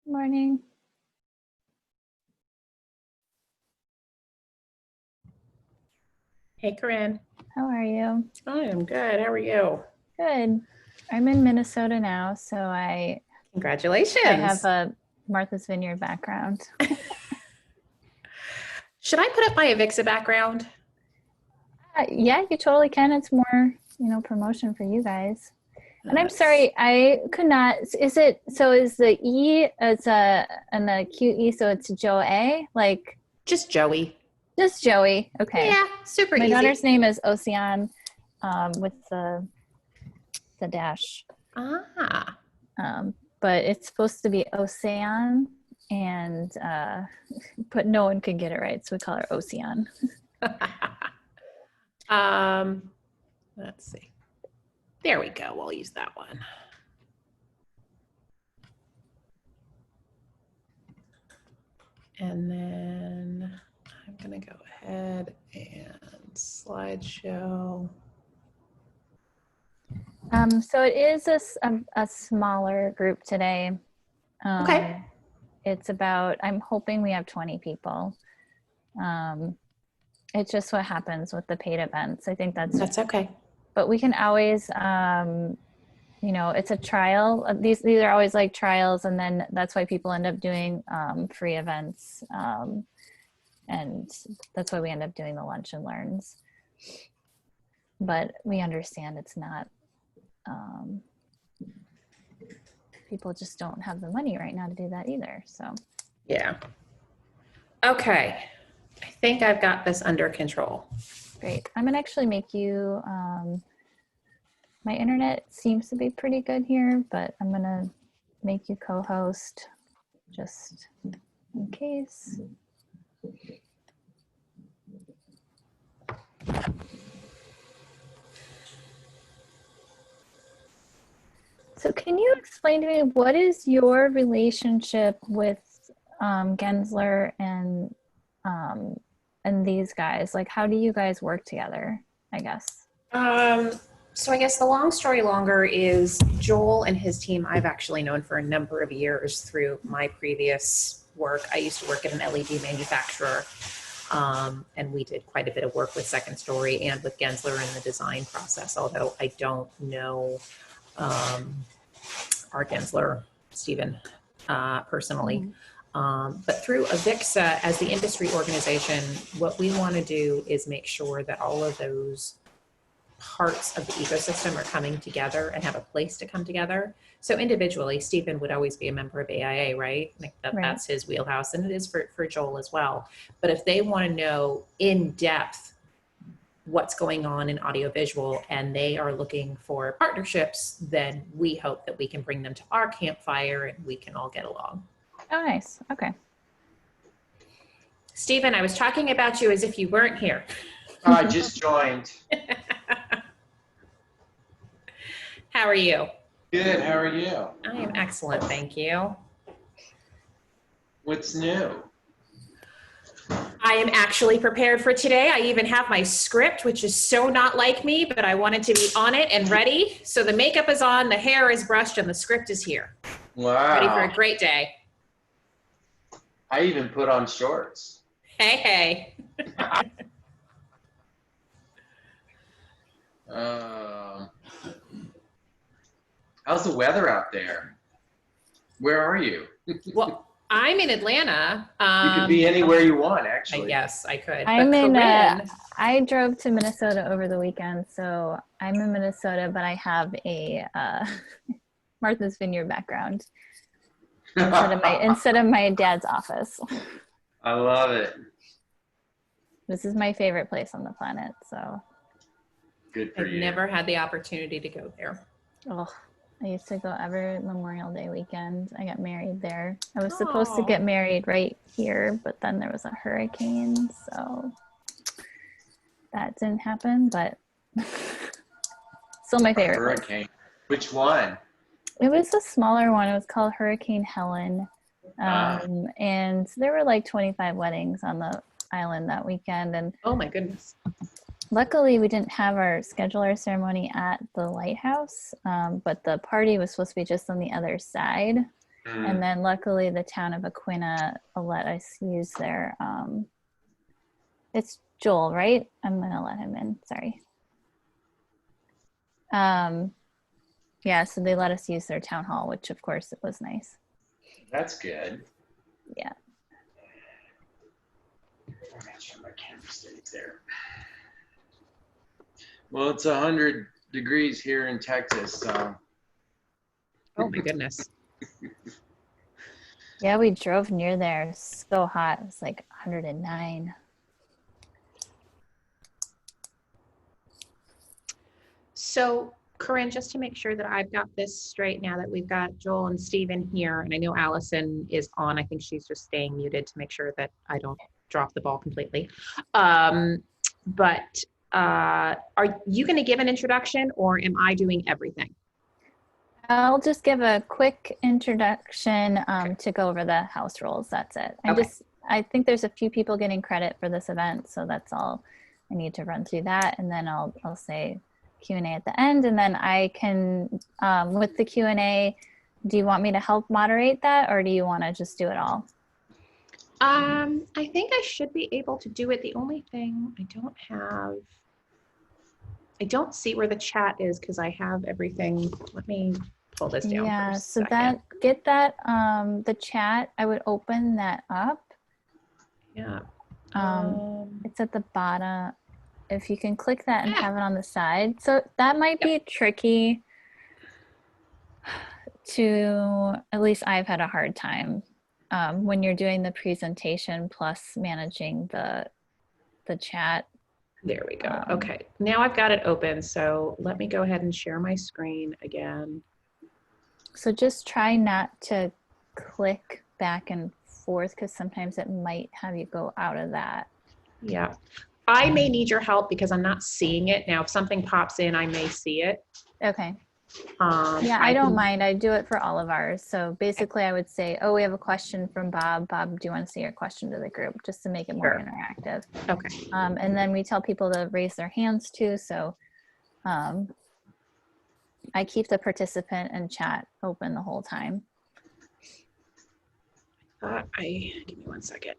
Morning. Hey, Corinne. How are you? I am good. How are you? Good. I'm in Minnesota now, so I Congratulations. have a Martha's Vineyard background. Should I put up my AVIXA background? Yeah, you totally can. It's more, promotion for you guys. And I'm sorry, I could not. Is it so? Is the E? It's an acute E, so it's Joe A. Like Just Joey. just Joey. Okay. Yeah, super My easy. daughter's name is Ocean, with the dash. Ah. But it's supposed to be Ocean, and but no one can get it right, so we call her Ocean. Let's see. There we go. We'll use that one. And then I'm going to go ahead and slideshow. So it is a smaller group today. Okay. It's about, I'm hoping we have 20 people. It's just what happens with the paid events. I think That's okay. But we can always, it's a trial. These are always like trials, and then that's why people end up doing free events. And that's why we end up doing the lunch and learns. But we understand it's not, people just don't have the money right now to do that either. So Yeah. Okay. I think I've got this under control. great. I'm gonna actually make you, my internet seems to be pretty good here, but I'm gonna make you co-host just in case. So can you explain to me, what is your relationship with Gensler and these guys? Like, how do you guys work together, I guess? So I guess the long story longer is Joel and his team I've actually known for a number of years through my previous work. I used to work at an LED manufacturer, and we did quite a bit of work with Second Story and with Gensler in the design process, although I don't know Art Gensler, Stephen, personally. But through AVIXA, as the industry organization, what we want to do is make sure that all of those parts of the ecosystem are coming together and have a place to come together. So individually, Stephen would always be a member of AIA, right? Like that's his wheelhouse, and it is for Joel as well. But if they want to know in depth what's going on in audiovisual and they are looking for partnerships, then we hope that we can bring them to our campfire and we can all get along. Oh, nice. Okay. Stephen, I was talking about you as if you weren't here. I just joined. How are you? Good, how are you? I am excellent, thank you. What's new? I am actually prepared for today. I even have my script, which is so not like me, but I wanted to be on it and ready. So the makeup is on, the hair is brushed, and the script is here. Wow. Ready for a great day. I even put on shorts. Hey. How's the weather out there? Where are you? Well, I'm in Atlanta. You could be anywhere you want, actually. Yes, I could. I'm in, I drove to Minnesota over the weekend, so I'm in Minnesota, but I have a Martha's Vineyard background instead of my dad's office. I love it. This is my favorite place on the planet, so. Good for you. I've never had the opportunity to go there. Oh, I used to go every Memorial Day weekend. I got married there. I was supposed to get married right here, but then there was a hurricane, so that didn't happen, but still my favorite hurricane. Which one? It was a smaller one. It was called Hurricane Helen. And there were like 25 weddings on the island that weekend. And oh my goodness. Luckily, we didn't have our scheduler ceremony at the lighthouse, but the party was supposed to be just on the other side. And then luckily the town of Aquina let us use their, it's Joel, right? I'm gonna let him in, sorry. Yeah, so they let us use their town hall, which of course it was nice. That's good. Yeah. I'm not sure my camera stays there. Well, it's 100 degrees here in Texas, so. Oh my goodness. Yeah, we drove near there. It was so hot. It was like 109. So, Corinne, just to make sure that I've got this straight now that we've got Joel and Stephen here, and I know Allison is on. I think she's just staying muted to make sure that I don't drop the ball completely. But are you going to give an introduction, or am I doing everything? I'll just give a quick introduction to go over the house rules. That's it. I think there's a few people getting credit for this event, so that's all I need to run through that, and then I'll say Q&A at the end, and then I can with the Q&A. Do you want me to help moderate that, or do you want to just do it all? I think I should be able to do it. The only thing I don't see where the chat is because I have everything. Let me pull this down. Yeah, for a so second. the chat, I would open that up. Yeah. It's at the bottom. If you can click that and have it on the side. So that might be tricky to, at least I've had a hard time when you're doing the presentation plus managing the chat. There we go. Okay, now I've got it open. So let me go ahead and share my screen again. So just try not to click back and forth because sometimes it might have you go out of that. Yeah. I may need your help because I'm not seeing it. Now, if something pops in, I may see it. Okay. Yeah, I don't mind. I do it for all of ours. So basically I would say, oh, we have a question from Bob. Bob, do you want to say your question to the group just to make it more interactive? Okay. And then we tell people to raise their hands too. So I keep the participant and chat open the whole time. Give me 1 second.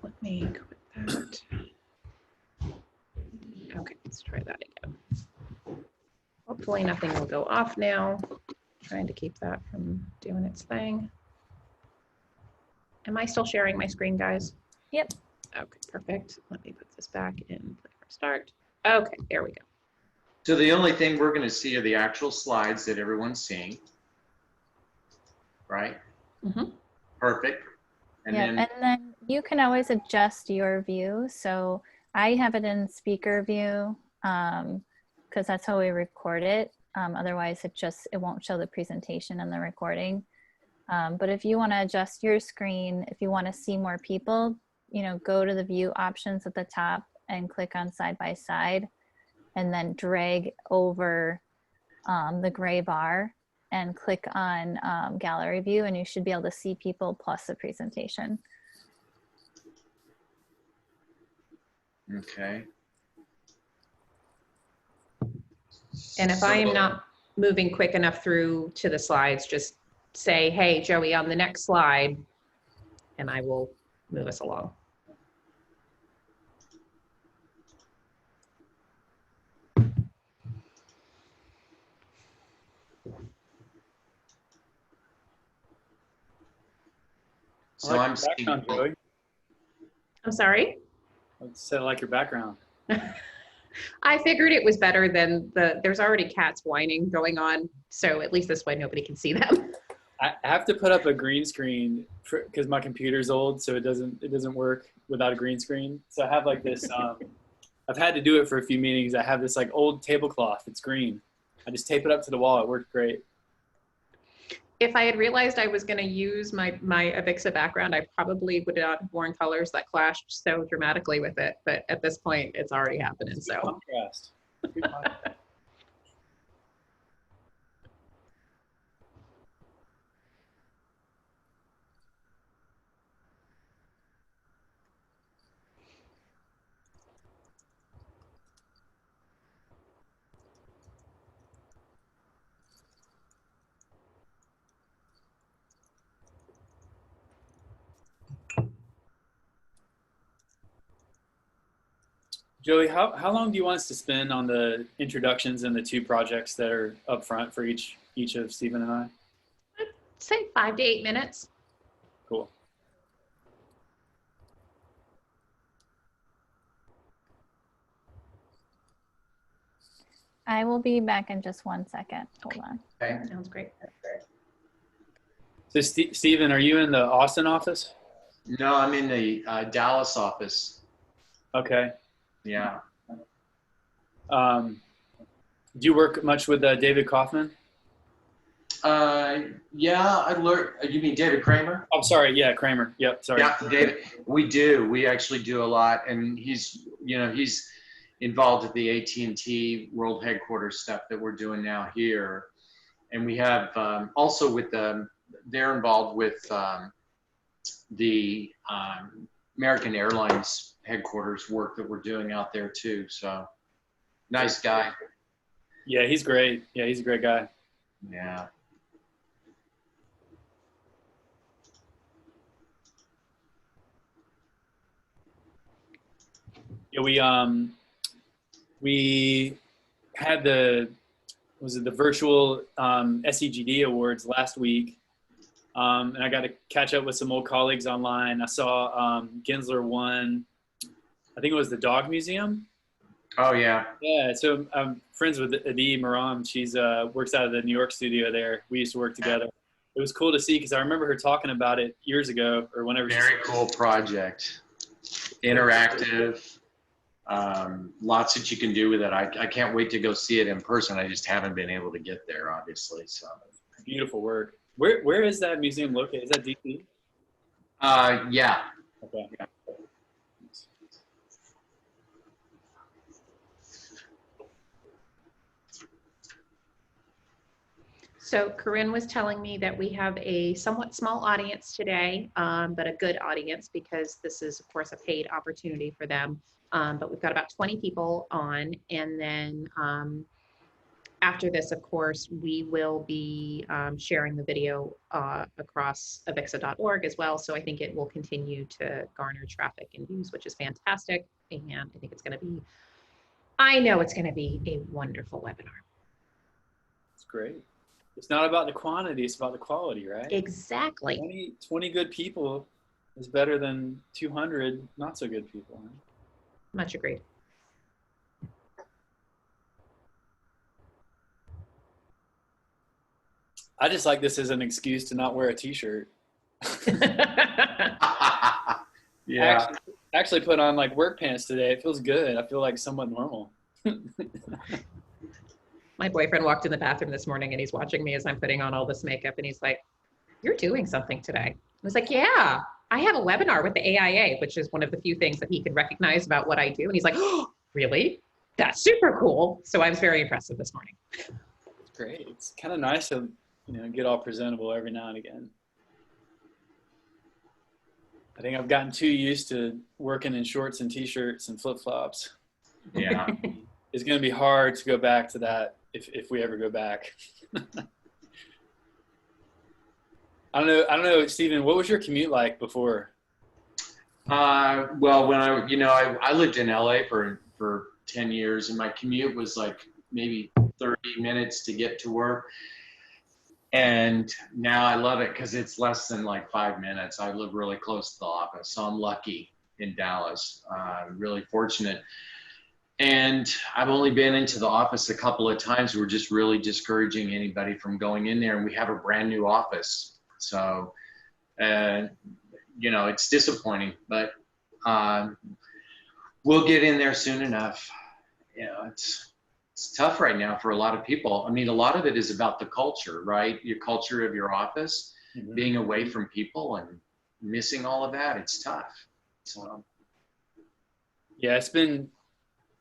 Let me quit that. Okay, let's try that again. Hopefully nothing will go off now. Trying to keep that from doing its thing. Am I still sharing my screen, guys? Yep. Okay, perfect. Let me put this back in play from start. Okay, there we go. So the only thing we're going to see are the actual slides that everyone's seeing, right? Mm-hmm. Perfect. And then you can always adjust your view. So I have it in speaker view because that's how we record it. Otherwise, it won't show the presentation in the recording. But if you want to adjust your screen, if you want to see more people, go to the view options at the top and click on side by side, and then drag over the gray bar and click on gallery view, and you should be able to see people plus the presentation. Okay. And if I am not moving quick enough through to the slides, just say, hey, Joey, on the next slide, and I will move us along. So I'm seeing. Joey. I'm sorry? I said I like your background. I figured it was better than there's already cats whining going on, so at least this way nobody can see them. I have to put up a green screen because my computer's old, so it doesn't work without a green screen. So I have like this. I've had to do it for a few meetings. I have this like old tablecloth. It's green. I just tape it up to the wall. It worked great. If I had realized I was going to use my AVIXA background, I probably would not have worn colors that clashed so dramatically with it. But at this point, it's already happening. So. Contrast. Good contrast. Joey, how long do you want us to spend on the introductions and the two projects that are up front for each of Stephen and I? I'd say 5 to 8 minutes. Cool. I will be back in just 1 second. Hold on. Okay. Sounds great. So Stephen, are you in the Austin office? No, I'm in the Dallas office. Okay. Yeah. Do you work much with David Kaufman? Yeah, I learned. You mean David Kramer? I'm sorry. Yeah, Kramer. Yep. Sorry. Yeah, David. We do. We actually do a lot, and he's involved with the AT&T World Headquarters stuff that we're doing now here, and we have also with they're involved with the American Airlines headquarters work that we're doing out there too. So nice guy. Yeah, he's great. Yeah, he's a great guy. Yeah. Yeah, we had the virtual SEGD awards last week, and I got to catch up with some old colleagues online. I saw Gensler won, I think it was the Dog Museum. Oh yeah. Yeah, so I'm friends with Adi Maram. She's works out of the New York studio there. We used to work together. It was cool to see because I remember her talking about it years ago or whenever. Very cool project. Interactive. Lots that you can do with it. I can't wait to go see it in person. I just haven't been able to get there, obviously. So beautiful work. Where is that museum located? Is that DC? yeah. Okay. Yeah. So Corinne was telling me that we have a somewhat small audience today, but a good audience because this is, of course, a paid opportunity for them. But we've got about 20 people on. And then after this, of course, we will be sharing the video across avixa.org as well. So I think it will continue to garner traffic and views, which is fantastic. And I think it's going to be, I know it's going to be a wonderful webinar. It's great. It's not about the quantity, it's about the quality, right? Exactly. 20 good people is better than 200 not so good people. Right? Much agreed. I just like this as an excuse to not wear a t-shirt. Yeah. Actually put on like work pants today. It feels good. I feel like somewhat normal. My boyfriend walked in the bathroom this morning and he's watching me as I'm putting on all this makeup and he's like, "You're doing something today." I was like, "Yeah, I have a webinar with the AIA," which is one of the few things that he can recognize about what I do. And he's like, "Oh, really? That's super cool." So I was very impressive this morning. It's great. It's kind of nice to, get all presentable every now and again. I think I've gotten too used to working in shorts and t-shirts and flip-flops. Yeah. It's going to be hard to go back to that if we ever go back. I don't know, Stephen, what was your commute like before? Well, when I lived in LA for 10 years and my commute was like maybe 30 minutes to get to work. And now I love it because it's less than like 5 minutes. I live really close to the office, so I'm lucky in Dallas. Really fortunate. And I've only been into the office a couple of times. We're just really discouraging anybody from going in there. And we have a brand new office. So, it's disappointing, but we'll get in there soon enough. It's tough right now for a lot of people. I mean, a lot of it is about the culture, right? Your culture of your office, being away from people and missing all of that. It's tough. So, yeah, it's been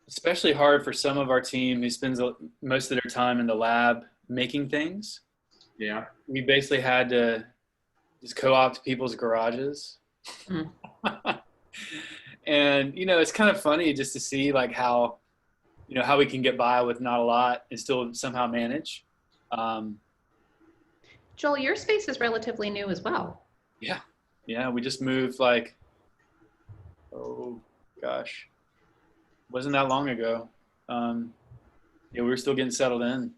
especially hard for some of our team who spends most of their time in the lab making things. Yeah. We basically had to just co-opt people's garages. And, it's kind of funny just to see like how we can get by with not a lot and still somehow manage. Joel, your space is relatively new as well. Yeah, we just moved like, oh gosh, wasn't that long ago. Yeah, we were still getting settled in.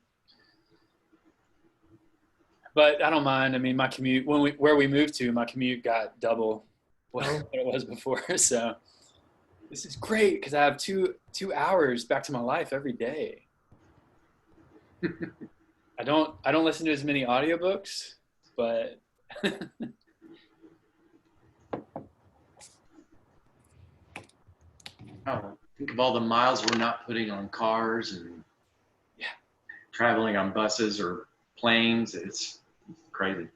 But I don't mind. I mean, my commute, where we moved to, my commute got double what it was before. So this is great because I have two hours back to my life every day. I don't listen to as many audiobooks, but Oh, think of all the miles we're not putting on cars and traveling on buses or planes. It's crazy.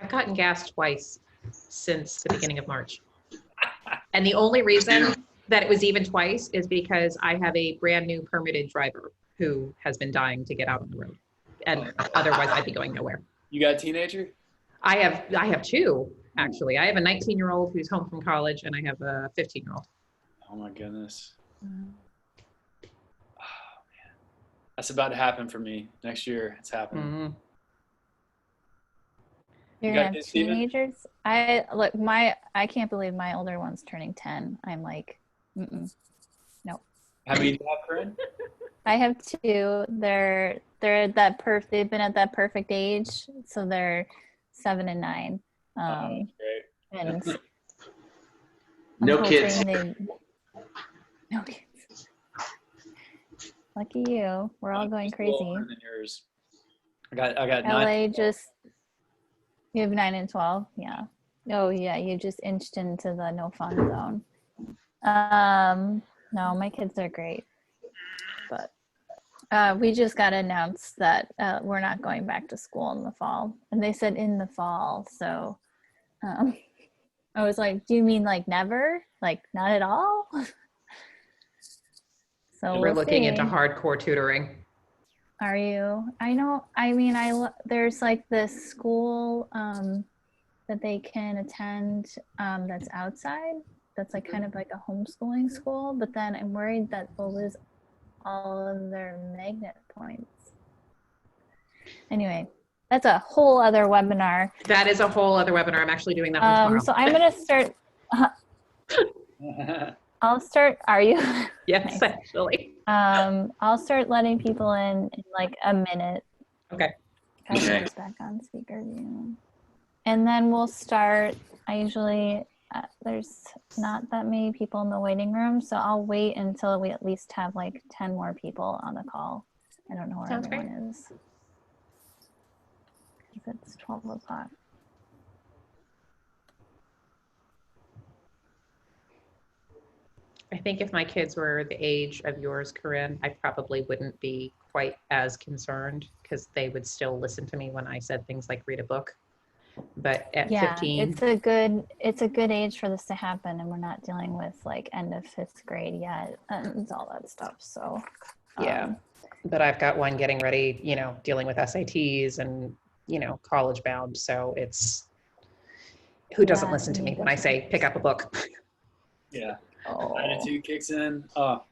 I've gotten gas twice since the beginning of March. And the only reason that it was even twice is because I have a brand new permitted driver who has been dying to get out on the road. And otherwise I'd be going nowhere. You got a teenager? I have two, actually. I have a 19-year-old who's home from college, and I have a 15-year-old. Oh my goodness. Oh man. That's about to happen for me next year. It's happening. Mm-hmm. You're gonna have teenagers? I can't believe my older one's turning 10. I'm like, no. How many do you have, Corinne? I have two. They're at that they've been at that perfect age, so they're 7 and 9. That's great. And No kids. No kids. Lucky you. We're all going crazy. Older than yours. I got LA 9. just. You have 9 and 12. Yeah. Oh yeah. You just inched into the no fun zone. No, my kids are great, but we just got announced that we're not going back to school in the fall, and they said in the fall. So I was like, "Do you mean like never? Like not at all?" So We're looking into hardcore tutoring. Are you? I know. I mean, there's like this school that they can attend that's outside. That's like kind of like a homeschooling school. But then I'm worried that they'll lose all of their magnet points. Anyway, that's a whole other webinar. That is a whole other webinar. I'm actually doing that one tomorrow. So I'm gonna start. I'll start. Are you? Yes, Nice. actually. I'll start letting people in like a minute. Okay. Okay. Just back on speaker view, and then we'll start. I usually there's not that many people in the waiting room, so I'll wait until we at least have like 10 more people on the call. I don't know where Sounds everyone is. It's 12 o'clock. I think if my kids were the age of yours, Corinne, I probably wouldn't be quite as concerned because they would still listen to me when I said things like read a book. But at 15, it's a good age for this to happen, and we're not dealing with like end of 5th grade yet and all that stuff. So yeah. But I've got one getting ready, dealing with SATs and, college bound. So it's who doesn't listen to me when I say pick up a book? Yeah. Oh. Attitude kicks in. All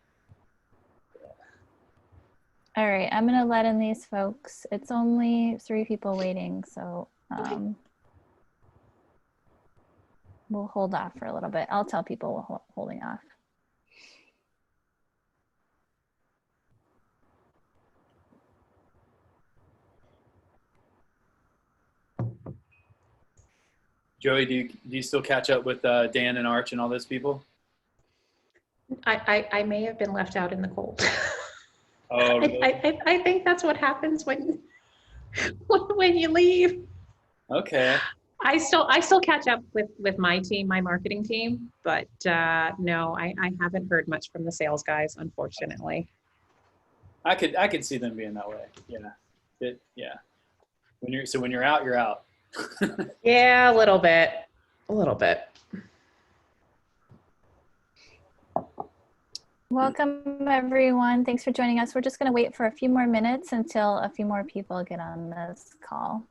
right, I'm gonna let in these folks. It's only 3 people waiting, so we'll hold off for a little bit. I'll tell people we're holding off. Joey, do you still catch up with Dan and Arch and all those people? I may have been left out in the cold. Oh, really? I think that's what happens when you leave. Okay. I still catch up with my team, my marketing team, but no, I haven't heard much from the sales guys, unfortunately. I could see them being that way. Yeah. Yeah. When you're out, you're out. Yeah, a little bit. Welcome everyone. Thanks for joining us. We're just going to wait for a few more minutes until a few more people get on this call.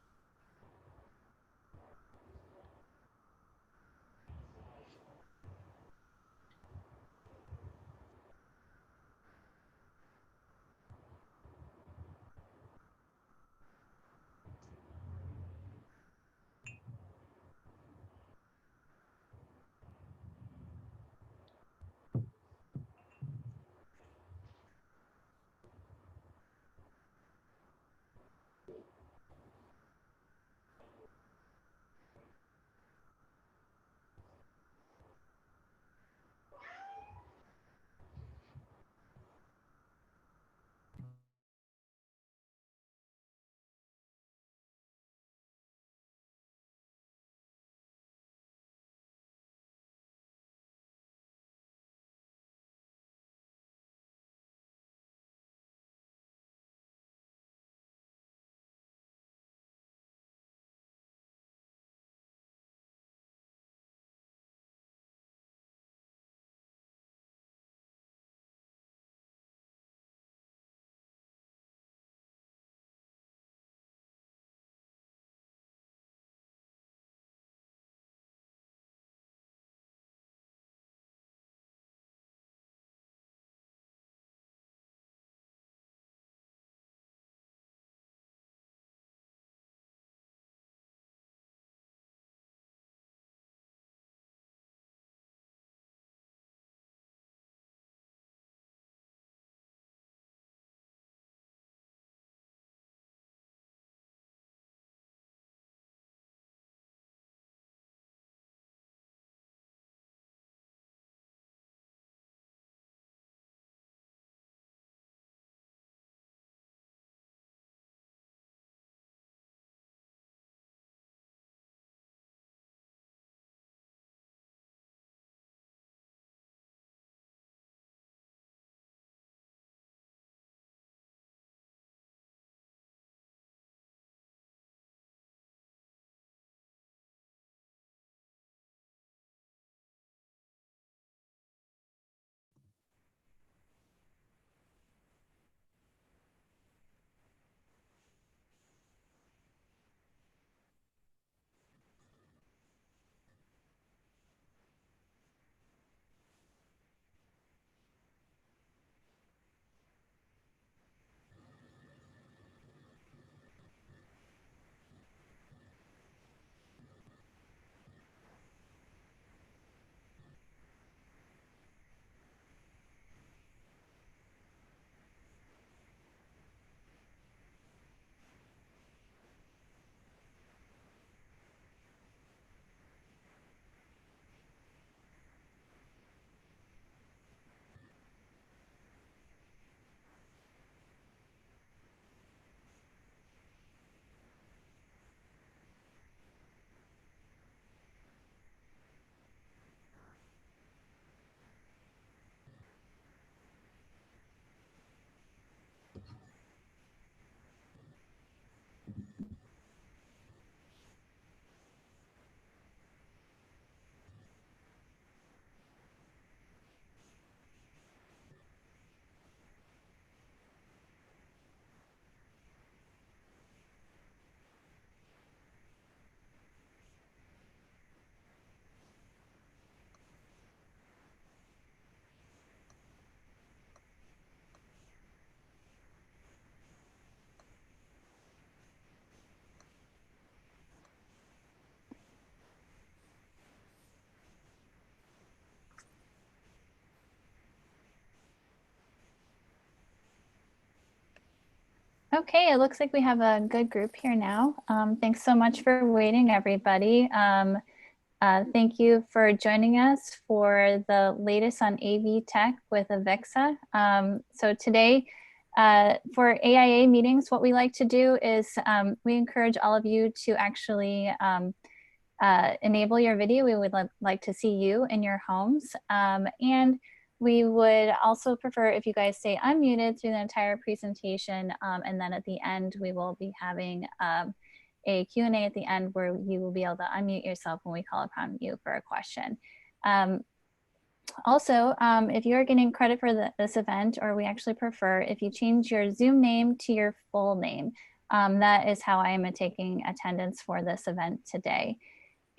Okay, it looks like we have a good group here now. Thanks so much for waiting, everybody. Thank you for joining us for the latest on AV tech with AVIXA. So today, for AIA meetings, what we like to do is we encourage all of you to actually enable your video. We would like to see you in your homes. And we would also prefer if you guys stay unmuted through the entire presentation. And then at the end, we will be having a Q&A at the end where you will be able to unmute yourself when we call upon you for a question. Also, if you are getting credit for this event, or we actually prefer if you change your Zoom name to your full name, that is how I am taking attendance for this event today.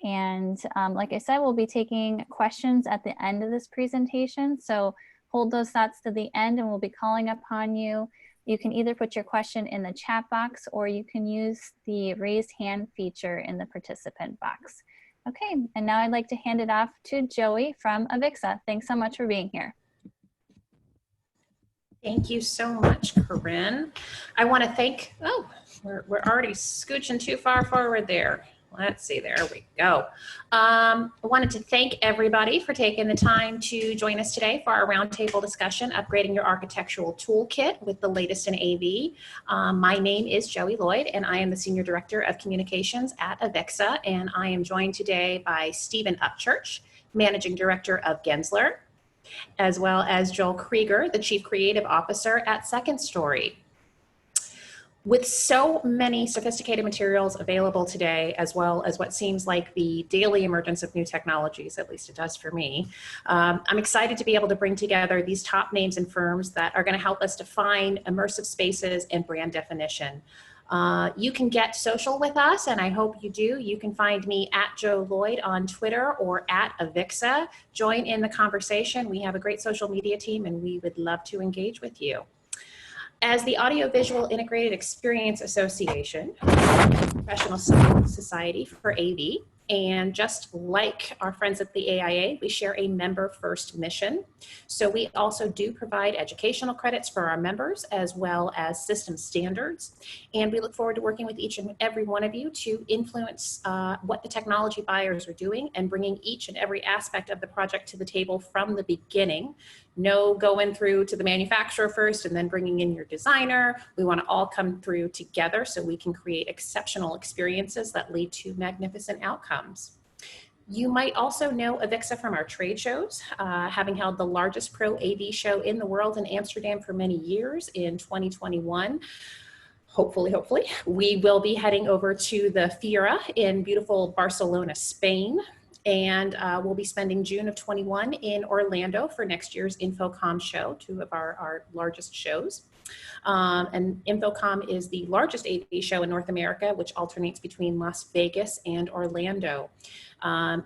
And like I said, we'll be taking questions at the end of this presentation. So hold those thoughts to the end and we'll be calling upon you. You can either put your question in the chat box or you can use the raised hand feature in the participant box. Okay, and now I'd like to hand it off to Joey from AVIXA. Thanks so much for being here. Thank you so much, Corinne. I want to thank, oh, we're already scooching too far forward there. Let's see, there we go. I wanted to thank everybody for taking the time to join us today for our roundtable discussion, Upgrading Your Architectural Toolkit with the latest in AV. My name is Joey Lloyd, and I am the Senior Director of Communications at AVIXA, and I am joined today by Stephen Upchurch, Managing Director of Gensler, as well as Joel Krieger, the Chief Creative Officer at Second Story. With so many sophisticated materials available today, as well as what seems like the daily emergence of new technologies, at least it does for me, I'm excited to be able to bring together these top names and firms that are going to help us define immersive spaces and brand definition. You can get social with us, and I hope you do. You can find me at Joe Lloyd on Twitter or at AVIXA. Join in the conversation. We have a great social media team, and we would love to engage with you. As the Audiovisual Integrated Experience Association, professional society for AV, and just like our friends at the AIA, we share a member-first mission. So we also do provide educational credits for our members as well as system standards. And we look forward to working with each and every one of you to influence what the technology buyers are doing and bringing each and every aspect of the project to the table from the beginning. No going through to the manufacturer first and then bringing in your designer. We want to all come through together so we can create exceptional experiences that lead to magnificent outcomes. You might also know AVIXA from our trade shows, having held the largest pro AV show in the world in Amsterdam for many years in 2021. Hopefully, we will be heading over to the Fiera in beautiful Barcelona, Spain. And we'll be spending June of 21 in Orlando for next year's InfoComm show, two of our largest shows. And InfoComm is the largest AV show in North America, which alternates between Las Vegas and Orlando.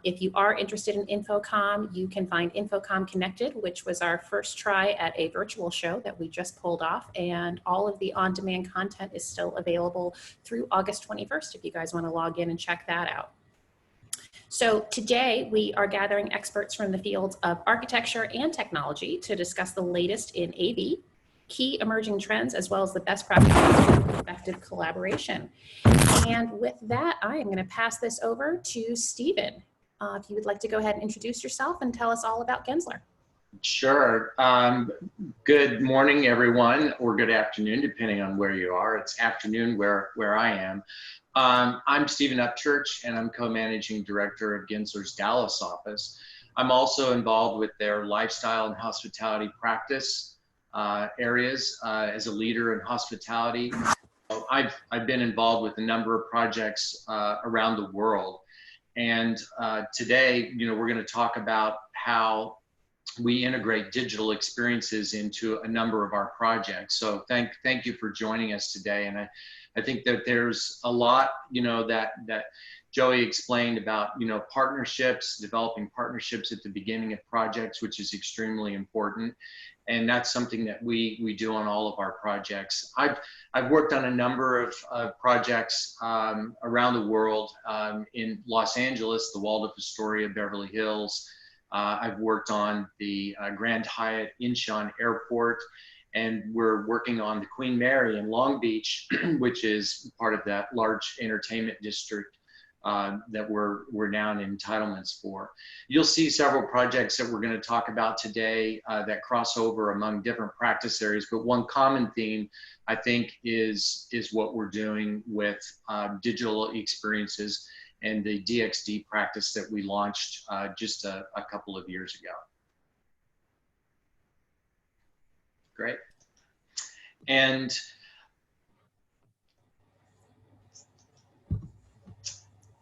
If you are interested in InfoComm, you can find InfoComm Connected, which was our first try at a virtual show that we just pulled off. And all of the on-demand content is still available through August 21st if you guys want to log in and check that out. So today we are gathering experts from the fields of architecture and technology to discuss the latest in AV, key emerging trends, as well as the best practices for effective collaboration. And with that, I am going to pass this over to Stephen. If you would like to go ahead and introduce yourself and tell us all about Gensler. Sure. Good morning, everyone, or good afternoon, depending on where you are. It's afternoon where I am. I'm Stephen Upchurch, and I'm co-managing director of Gensler's Dallas office. I'm also involved with their lifestyle and hospitality practice areas as a leader in hospitality. So I've been involved with a number of projects around the world. And today, we're going to talk about how we integrate digital experiences into a number of our projects. So thank you for joining us today. And I think that there's a lot, that Joey explained about, partnerships, developing partnerships at the beginning of projects, which is extremely important. And that's something that we do on all of our projects. I've worked on a number of projects around the world, in Los Angeles, the Waldorf Astoria, Beverly Hills. I've worked on the Grand Hyatt Incheon Airport, And we're working on the Queen Mary in Long Beach, which is part of that large entertainment district that we're now in entitlements for. You'll see several projects that we're going to talk about today that cross over among different practice areas, but one common theme, I think, is what we're doing with digital experiences and the DXD practice that we launched just a couple of years ago. Great. And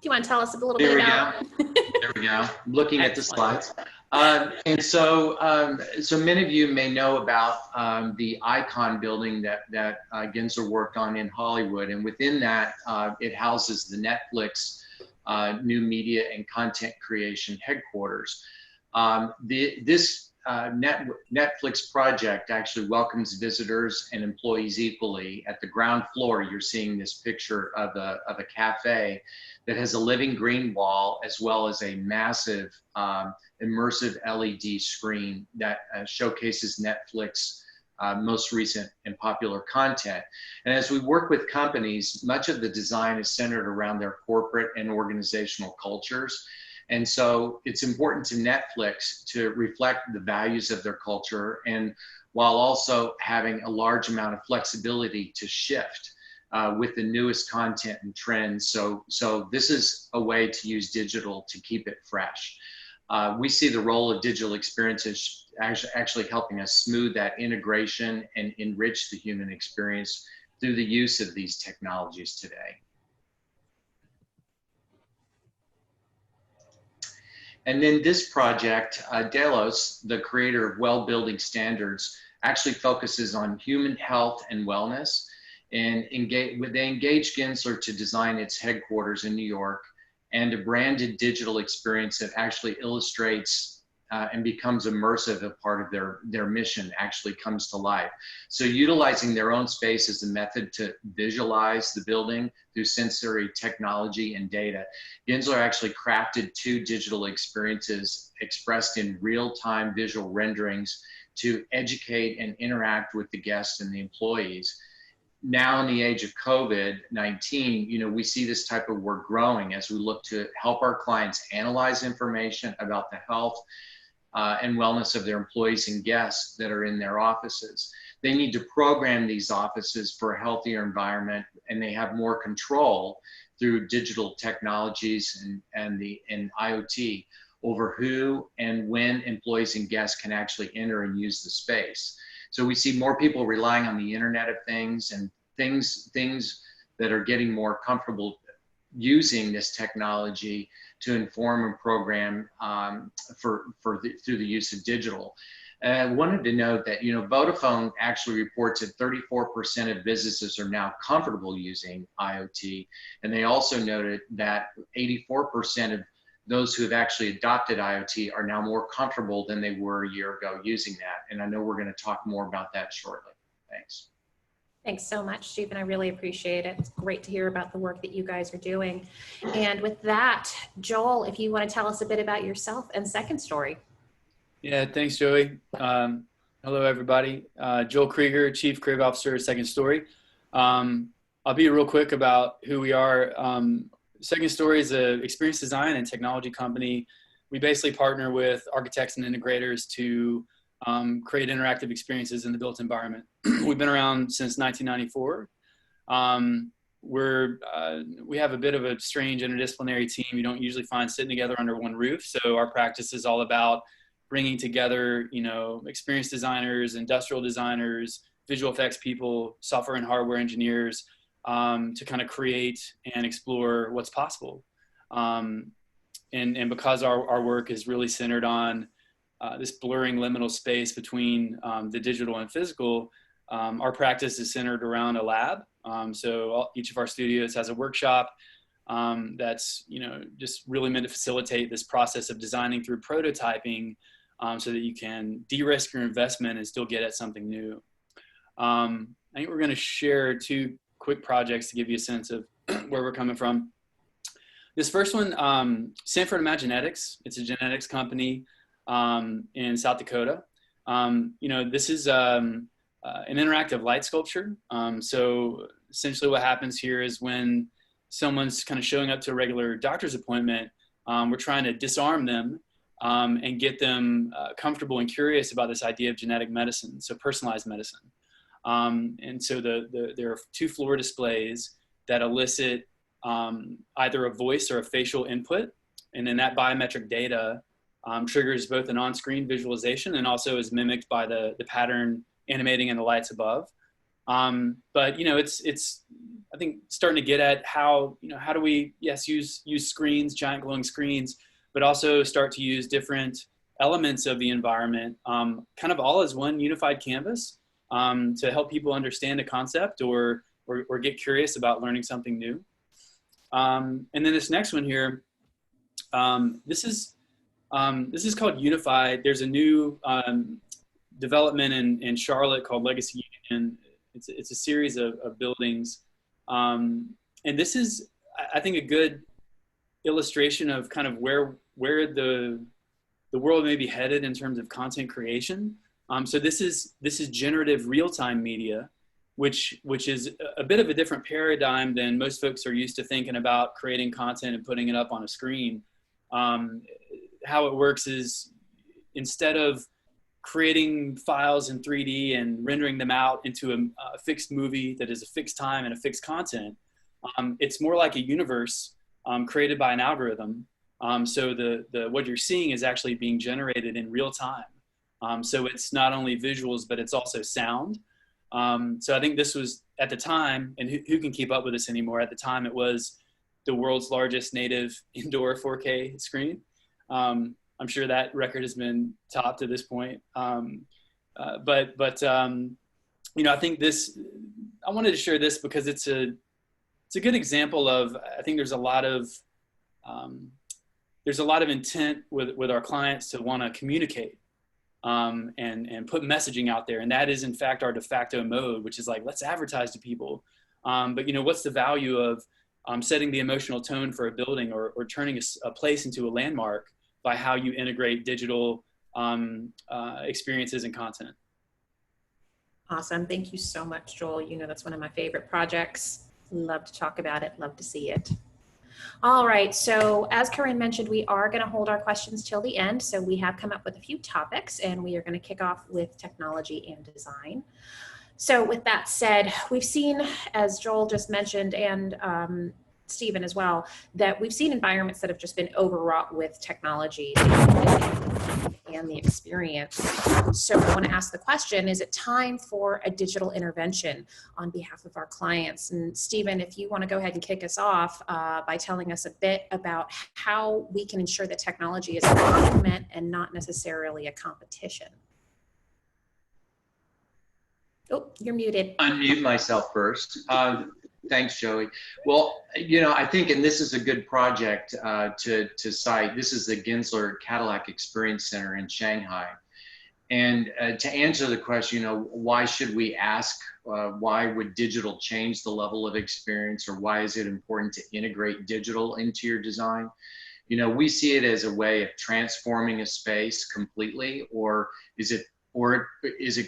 Do you want to tell us a little there bit we about? go. There we go. I'm looking at the Excellent. slides. And so many of you may know about the Icon building that Gensler worked on in Hollywood. And within that, it houses the Netflix new media and content creation headquarters. This Netflix project actually welcomes visitors and employees equally. At the ground floor, you're seeing this picture of a cafe that has a living green wall as well as a massive immersive LED screen that showcases Netflix most recent and popular content. And as we work with companies, much of the design is centered around their corporate and organizational cultures. And so it's important to Netflix to reflect the values of their culture, and while also having a large amount of flexibility to shift with the newest content and trends. So this is a way to use digital to keep it fresh. We see the role of digital experiences actually helping us smooth that integration and enrich the human experience through the use of these technologies today. And then this project, Delos, the creator of Well Building Standards, actually focuses on human health and wellness. And they engaged Gensler to design its headquarters in New York, and a branded digital experience that actually illustrates and becomes immersive. A part of their mission actually comes to life. So utilizing their own space as a method to visualize the building through sensory technology and data, Gensler actually crafted 2 digital experiences expressed in real-time visual renderings to educate and interact with the guests and the employees. Now in the age of COVID-19, we see this type of work growing as we look to help our clients analyze information about the health and wellness of their employees and guests that are in their offices. They need to program these offices for a healthier environment, and they have more control through digital technologies and IoT over who and when employees and guests can actually enter and use the space. So we see more people relying on the Internet of Things and things that are getting more comfortable using this technology to inform and program through the use of digital. And I wanted to note that, Vodafone actually reports that 34% of businesses are now comfortable using IoT. And they also noted that 84% of those who have actually adopted IoT are now more comfortable than they were a year ago using that. And I know we're going to talk more about that shortly. Thanks. Thanks so much, Stephen. I really appreciate it. It's great to hear about the work that you guys are doing. And with that, Joel, if you want to tell us a bit about yourself and Second Story. Yeah, thanks, Joey. Hello, everybody. Joel Krieger, Chief Creative Officer at Second Story. I'll be real quick about who we are. Second Story is an experience design and technology company. We basically partner with architects and integrators to create interactive experiences in the built environment. We've been around since 1994. We have a bit of a strange interdisciplinary team you don't usually find sitting together under one roof. So our practice is all about bringing together, experienced designers, industrial designers, visual effects people, software and hardware engineers, to kind of create and explore what's possible. And because our work is really centered on this blurring liminal space between the digital and physical, our practice is centered around a lab. So each of our studios has a workshop that's just really meant to facilitate this process of designing through prototyping, so that you can de-risk your investment and still get at something new. I think we're going to share 2 quick projects to give you a sense of where we're coming from. This first one, Sanford Imaginetics. It's a genetics company in South Dakota. This is an interactive light sculpture. So essentially what happens here is when someone's kind of showing up to a regular doctor's appointment, we're trying to disarm them and get them comfortable and curious about this idea of genetic medicine, so personalized medicine. And so there are 2 floor displays that elicit either a voice or a facial input. And then that biometric data triggers both an on-screen visualization and also is mimicked by the pattern animating in the lights above. But it's I think starting to get at how do we use screens, giant glowing screens, but also start to use different elements of the environment, kind of all as one unified canvas to help people understand a concept or get curious about learning something new. And then this next one here, this is called Unified. There's a new development in Charlotte called Legacy Union. It's a series of buildings. And this is, I think, a good illustration of kind of where the world may be headed in terms of content creation. So this is generative real-time media, which is a bit of a different paradigm than most folks are used to thinking about creating content and putting it up on a screen. How it works is, instead of creating files in 3D and rendering them out into a fixed movie that is a fixed time and a fixed content, it's more like a universe created by an algorithm. So what you're seeing is actually being generated in real time. So it's not only visuals, but it's also sound. So I think this was, at the time, and who can keep up with this anymore? At the time, it was the world's largest native indoor 4K screen. I'm sure that record has been topped to this point. But I think I wanted to share this because it's a good example of, I think there's a lot of intent with our clients to want to communicate and put messaging out there. And that is, in fact, our de facto mode, which is like, let's advertise to people. But what's the value of setting the emotional tone for a building or turning a place into a landmark by how you integrate digital experiences and content? Awesome. Thank you so much, Joel. That's one of my favorite projects. Love to talk about it. Love to see it. All right. So as Corinne mentioned, we are going to hold our questions till the end. So we have come up with a few topics, and we are going to kick off with technology and design. So with that said, we've seen, as Joel just mentioned, and Stephen as well, that we've seen environments that have just been overwrought with technology and the experience. So I want to ask the question, is it time for a digital intervention on behalf of our clients? And Stephen, if you want to go ahead and kick us off by telling us a bit about how we can ensure that technology is a complement and not necessarily a competition. Oh, you're muted. Unmute myself first. Thanks, Joey. Well, I think, and this is a good project to cite, this is the Gensler Cadillac Experience Center in Shanghai. And to answer the question, why should we ask, why would digital change the level of experience, or why is it important to integrate digital into your design? We see it as a way of transforming a space completely, or it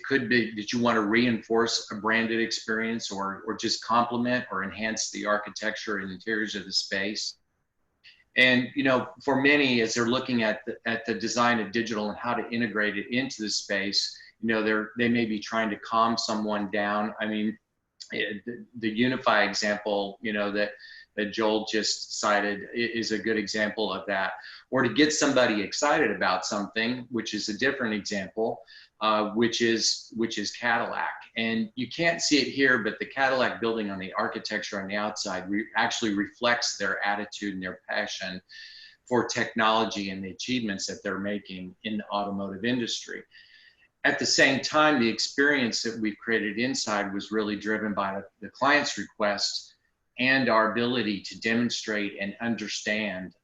could be that you want to reinforce a branded experience or just complement or enhance the architecture and interiors of the space. And, for many, as they're looking at the design of digital and how to integrate it into the space, they may be trying to calm someone down. I mean, the Unify example, that Joel just cited is a good example of that. Or to get somebody excited about something, which is a different example, which is Cadillac. And you can't see it here, but the Cadillac building on the architecture on the outside actually reflects their attitude and their passion for technology and the achievements that they're making in the automotive industry. At the same time, the experience that we've created inside was really driven by the client's request and our ability to demonstrate and understand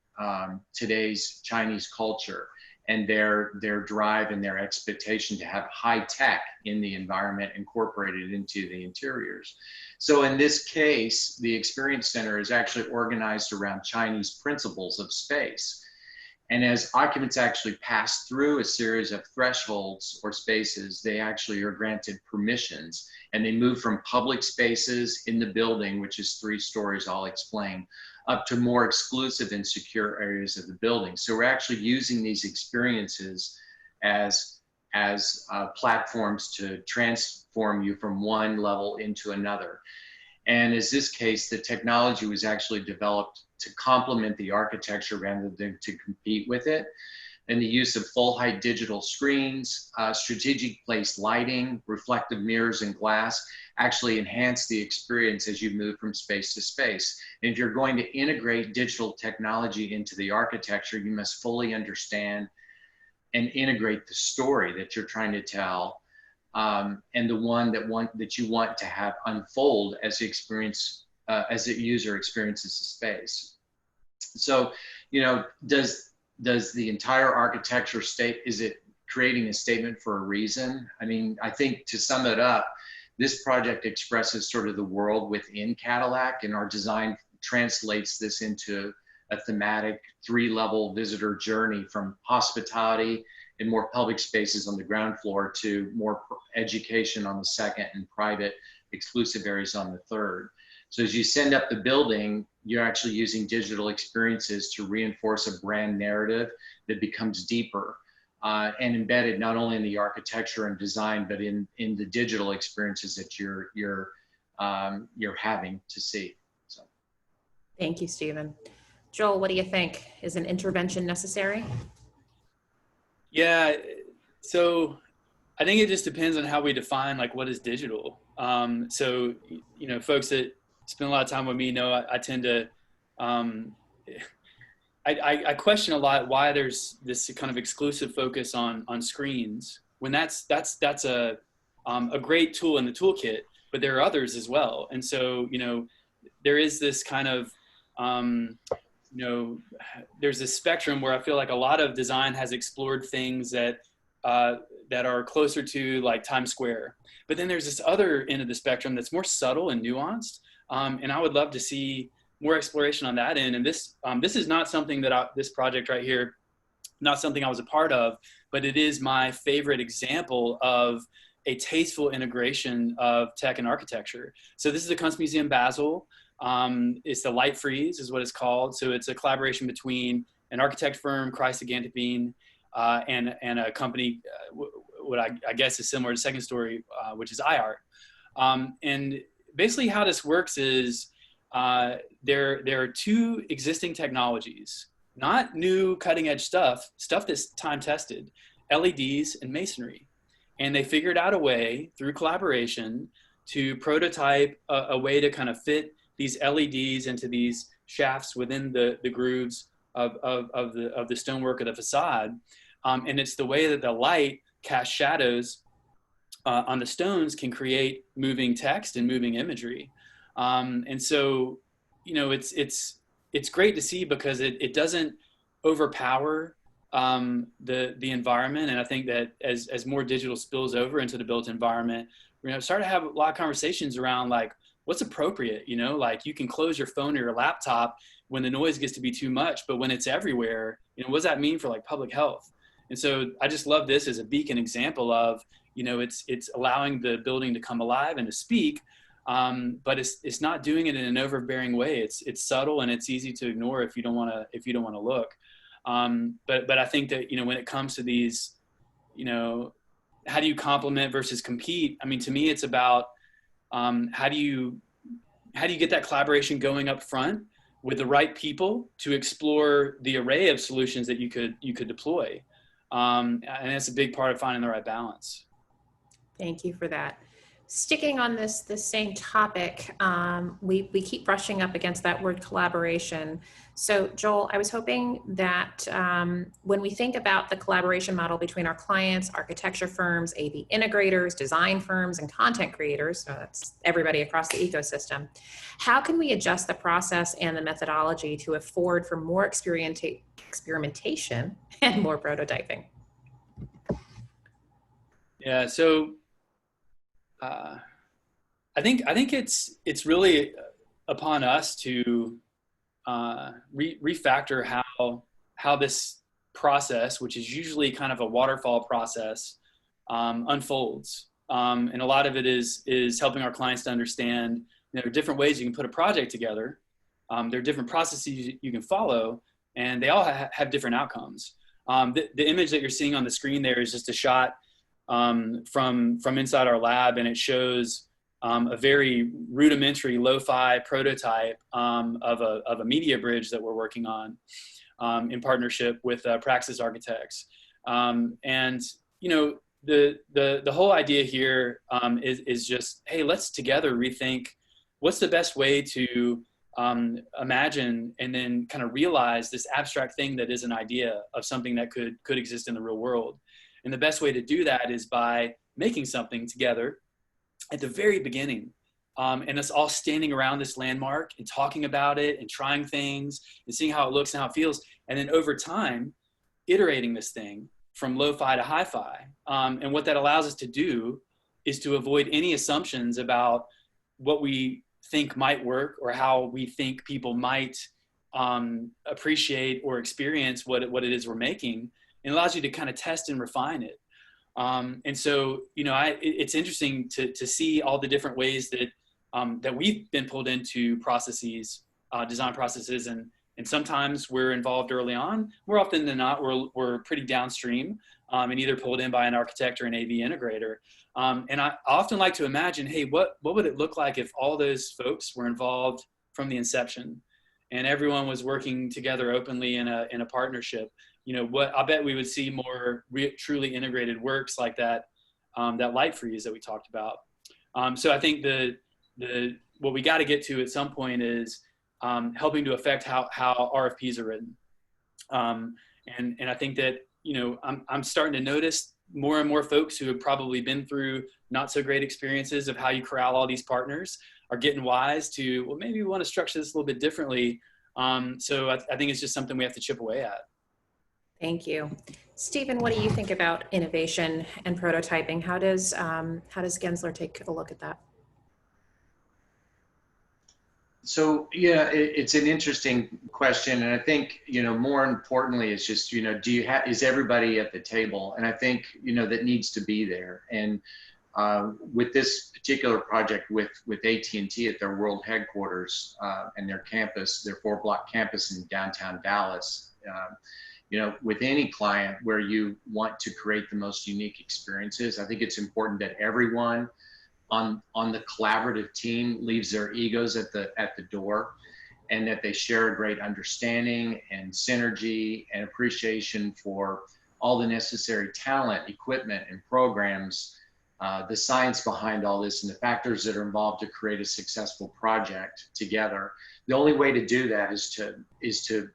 today's Chinese culture and their drive and their expectation to have high tech in the environment incorporated into the interiors. So in this case, the Experience Center is actually organized around Chinese principles of space. And as occupants actually pass through a series of thresholds or spaces, they actually are granted permissions, and they move from public spaces in the building, which is 3 stories, I'll explain, up to more exclusive and secure areas of the building. So we're actually using these experiences as platforms to transform you from one level into another. And in this case, the technology was actually developed to complement the architecture rather than to compete with it. And the use of full height digital screens, strategic placed lighting, reflective mirrors and glass actually enhance the experience as you move from space to space. And if you're going to integrate digital technology into the architecture, you must fully understand and integrate the story that you're trying to tell, and the one that you want to have unfold as the experience, as the user experiences the space. So, you know, does the entire architecture is it creating a statement for a reason? I mean, I think to sum it up, this project expresses sort of the world within Cadillac, and our design translates this into a thematic 3-level visitor journey from hospitality in more public spaces on the ground floor to more education on the second and private exclusive areas on the third. So as you send up the building, you're actually using digital experiences to reinforce a brand narrative that becomes deeper and embedded not only in the architecture and design, but in the digital experiences that you're having to see. So. Thank you, Stephen. Joel, what do you think? Is an intervention necessary? Yeah, so I think it just depends on how we define like what is digital. So, you know, folks that spend a lot of time with me know I tend to, I question a lot why there's this kind of exclusive focus on screens when that's a great tool in the toolkit, but there are others as well. And so, you know, there is this kind of, you know, there's this spectrum where I feel like a lot of design has explored things that are closer to like Times Square. But then there's this other end of the spectrum that's more subtle and nuanced. And I would love to see more exploration on that end. And this is not something that this project right here, not something I was a part of, but it is my favorite example of a tasteful integration of tech and architecture. So this is the Kunstmuseum Basel. It's the Light Freeze is what it's called. So it's a collaboration between an architect firm, Kreisegantepin, and a company, what I guess is similar to Second Story, which is iArt. And basically how this works is there are 2 existing technologies, not new cutting edge stuff that's time tested, LEDs and masonry. And they figured out a way through collaboration to prototype a way to kind of fit these LEDs into these shafts within the grooves of the stonework of the facade. And it's the way that the light casts shadows on the stones can create moving text and moving imagery. And so, you know, it's great to see because it doesn't overpower the environment. And I think that as more digital spills over into the built environment, we're going to start to have a lot of conversations around like, what's appropriate, you know, like you can close your phone or your laptop when the noise gets to be too much, but when it's everywhere, you know, what does that mean for like public health? And so I just love this as a beacon example of, you know, it's allowing the building to come alive and to speak, but it's not doing it in an overbearing way. It's subtle and it's easy to ignore if you don't want to look. But I think that, you know, when it comes to these, you know, how do you complement versus compete? I mean, to me, it's about how do you get that collaboration going up front with the right people to explore the array of solutions that you could deploy, and that's a big part of finding the right balance. Thank you for that. Sticking on this same topic, we keep brushing up against that word collaboration. So Joel, I was hoping that when we think about the collaboration model between our clients, architecture firms, AV integrators, design firms, and content creators, so that's everybody across the ecosystem, how can we adjust the process and the methodology to afford for more experimentation and more prototyping? Yeah, so I think it's really upon us to refactor how this process, which is usually kind of a waterfall process, unfolds. And a lot of it is helping our clients to understand, there are different ways you can put a project together. There are different processes you can follow, and they all have different outcomes. The image that you're seeing on the screen there is just a shot from inside our lab, and it shows a very rudimentary lo-fi prototype of a media bridge that we're working on in partnership with Praxis Architects. And the whole idea here is just, hey, let's together rethink what's the best way to imagine and then kind of realize this abstract thing that is an idea of something that could exist in the real world. And the best way to do that is by making something together at the very beginning. And us all standing around this landmark and talking about it and trying things and seeing how it looks and how it feels. And then over time, iterating this thing from lo-fi to hi-fi. And what that allows us to do is to avoid any assumptions about what we think might work or how we think people might appreciate or experience what it is we're making. It allows you to kind of test and refine it. And so, it's interesting to see all the different ways that we've been pulled into processes, design processes, and sometimes we're involved early on. More often than not, we're pretty downstream and either pulled in by an architect or an AV integrator. And I often like to imagine, hey, what would it look like if all those folks were involved from the inception and everyone was working together openly in a partnership? I bet we would see more truly integrated works like that, that light freeze that we talked about. So I think what we got to get to at some point is helping to affect how RFPs are written. And I think that, I'm starting to notice more and more folks who have probably been through not so great experiences of how you corral all these partners are getting wise to, well, maybe we want to structure this a little bit differently. So I think it's just something we have to chip away at. Thank you. Stephen, what do you think about innovation and prototyping? How does Gensler take a look at that? So yeah, it's an interesting question, and I think more importantly, it's just is everybody at the table? And I think that needs to be there. And with this particular project with AT&T at their world headquarters and their campus, their 4-block campus in downtown Dallas, with any client where you want to create the most unique experiences, I think it's important that everyone on the collaborative team leaves their egos at the door, and that they share a great understanding and synergy and appreciation for all the necessary talent, equipment, and programs, the science behind all this, and the factors that are involved to create a successful project together. The only way to do that is to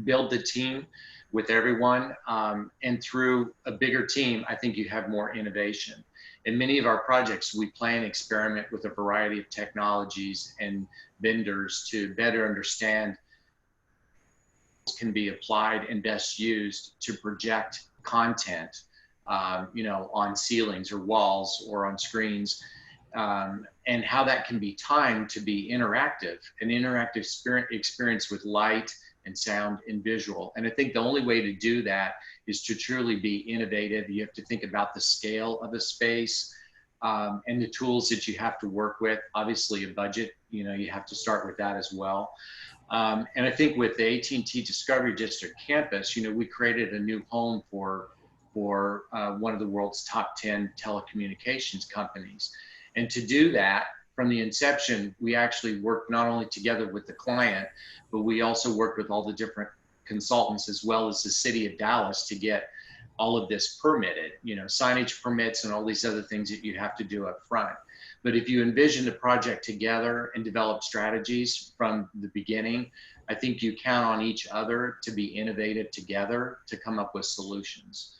build the team with everyone, and through a bigger team, I think you have more innovation. In many of our projects, we plan and experiment with a variety of technologies and vendors to better understand can be applied and best used to project content, on ceilings or walls or on screens, and how that can be timed to be interactive, an interactive experience with light and sound and visual. And I think the only way to do that is to truly be innovative. You have to think about the scale of a space and the tools that you have to work with. Obviously a budget, you have to start with that as well. And I think with the AT&T Discovery District campus, we created a new home for one of the world's top 10 telecommunications companies. And to do that, from the inception, we actually worked not only together with the client, but we also worked with all the different consultants as well as the city of Dallas to get all of this permitted, signage permits and all these other things that you have to do up front. But if you envision the project together and develop strategies from the beginning, I think you count on each other to be innovative together to come up with solutions.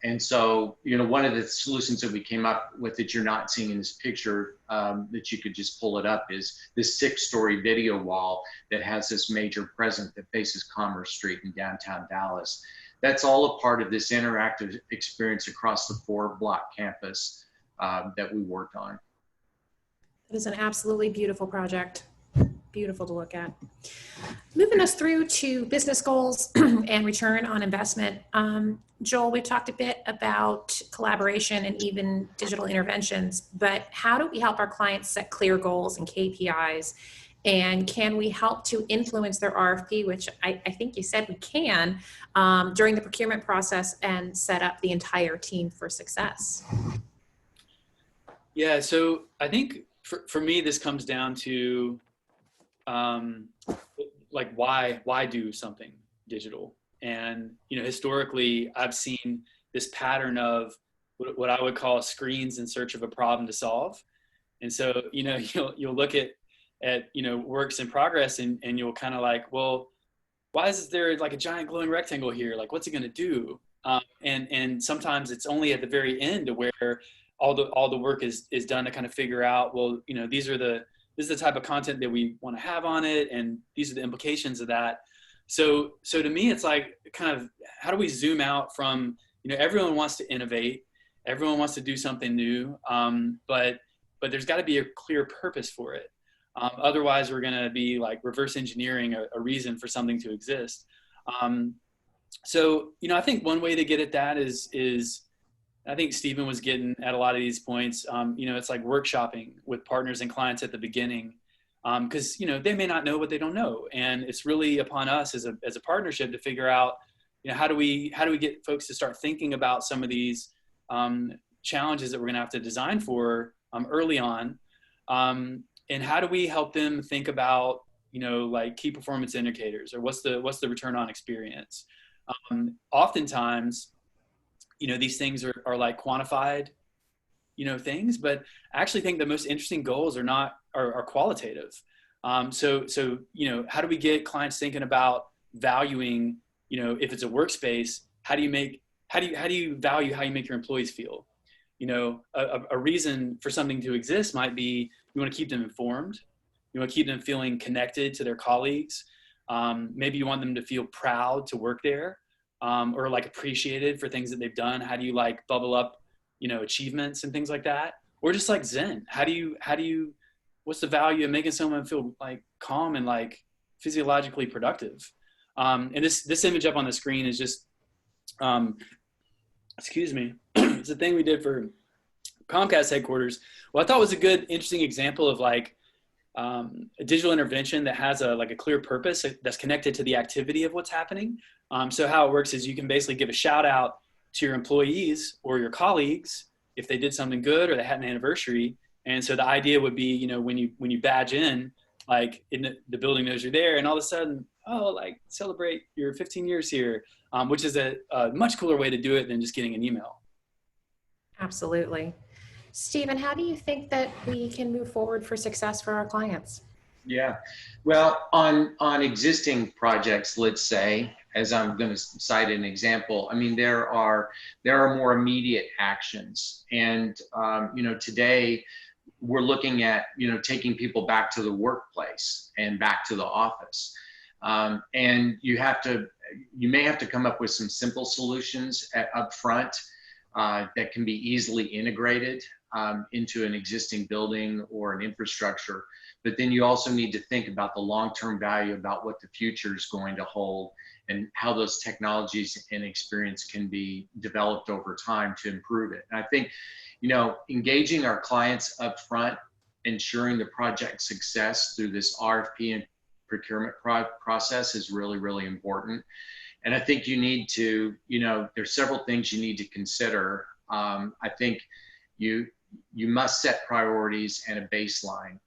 And so, one of the solutions that we came up with that you're not seeing in this picture, that you could just pull it up, is this 6-story video wall that has this major present that faces Commerce Street in downtown Dallas. That's all a part of this interactive experience across the 4-block campus that we worked on. It is an absolutely beautiful project. Beautiful to look at. Moving us through to business goals and return on investment. Joel, we talked a bit about collaboration and even digital interventions, but how do we help our clients set clear goals and KPIs? And can we help to influence their RFP, which I think you said we can, during the procurement process and set up the entire team for success? Yeah, so I think for me, this comes down to like why do something digital? And historically, I've seen this pattern of what I would call screens in search of a problem to solve. And so you'll look at works in progress, and you'll kind of like, well, why is there like a giant glowing rectangle here? Like, what's it going to do? And sometimes it's only at the very end to where all the work is done to kind of figure out, well, this is the type of content that we want to have on it, and these are the implications of that. So to me, it's like, kind of, how do we zoom out from, everyone wants to innovate, everyone wants to do something new, but there's got to be a clear purpose for it. Otherwise, we're going to be like reverse engineering a reason for something to exist. So I think one way to get at that is I think Stephen was getting at a lot of these points. It's like workshopping with partners and clients at the beginning, because they may not know what they don't know, and it's really upon us as a partnership to figure out, how do we get folks to start thinking about some of these challenges that we're going to have to design for early on, and how do we help them think about like key performance indicators, or what's the return on experience. Oftentimes, these things are like quantified, things, but I actually think the most interesting goals are qualitative. So how do we get clients thinking about valuing, if it's a workspace, how do you value how you make your employees feel? A reason for something to exist might be you want to keep them informed, you want to keep them feeling connected to their colleagues. Maybe you want them to feel proud to work there. Or like appreciated for things that they've done. How do you like bubble up, achievements and things like that? Or just like Zen, what's the value of making someone feel like calm and like physiologically productive? And this image up on the screen is just, it's a thing we did for Comcast headquarters. Well, I thought it was a good, interesting example of like a digital intervention that has a clear purpose that's connected to the activity of what's happening. So how it works is you can basically give a shout out to your employees or your colleagues if they did something good or they had an anniversary. And so the idea would be, when you badge in, like the building knows you're there, and all of a sudden, like celebrate your 15 years here, which is a much cooler way to do it than just getting an email. Absolutely. Stephen, how do you think that we can move forward for success for our clients? Yeah, well, on existing projects, let's say, as I'm going to cite an example, I mean, there are more immediate actions, and today we're looking at taking people back to the workplace and back to the office, and you may have to come up with some simple solutions up front that can be easily integrated into an existing building or an infrastructure. But then you also need to think about the long-term value, about what the future is going to hold, and how those technologies and experience can be developed over time to improve it. And I think, engaging our clients up front, ensuring the project success through this RFP and procurement process is really, really important. And I think you need to, there's several things you need to consider. I think you must set priorities and a baseline,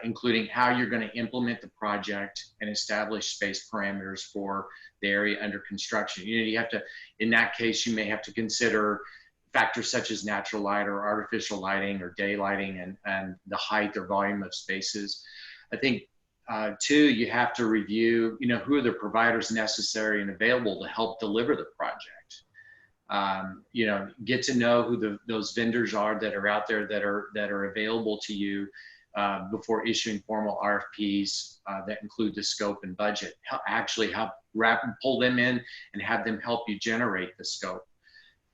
including how you're going to implement the project and establish space parameters for the area under construction. You have to, in that case, you may have to consider factors such as natural light or artificial lighting or day lighting and the height or volume of spaces. I think two, you have to review, who are the providers necessary and available to help deliver the project. Get to know who those vendors are that are out there that are available to you before issuing formal RFPs that include the scope and budget. Pull them in and have them help you generate the scope.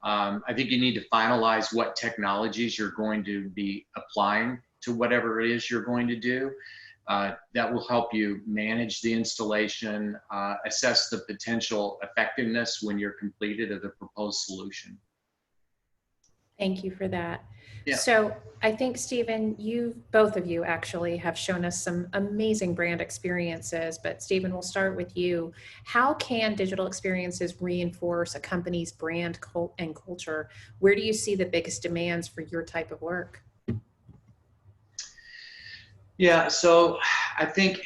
I think you need to finalize what technologies you're going to be applying to whatever it is you're going to do. that will help you manage the installation, assess the potential effectiveness when you're completed of the proposed solution. Thank you for that. Yeah. So I think, Stephen, both of you actually have shown us some amazing brand experiences, but Stephen, we'll start with you. How can digital experiences reinforce a company's brand and culture? Where do you see the biggest demands for your type of work? Yeah, so I think,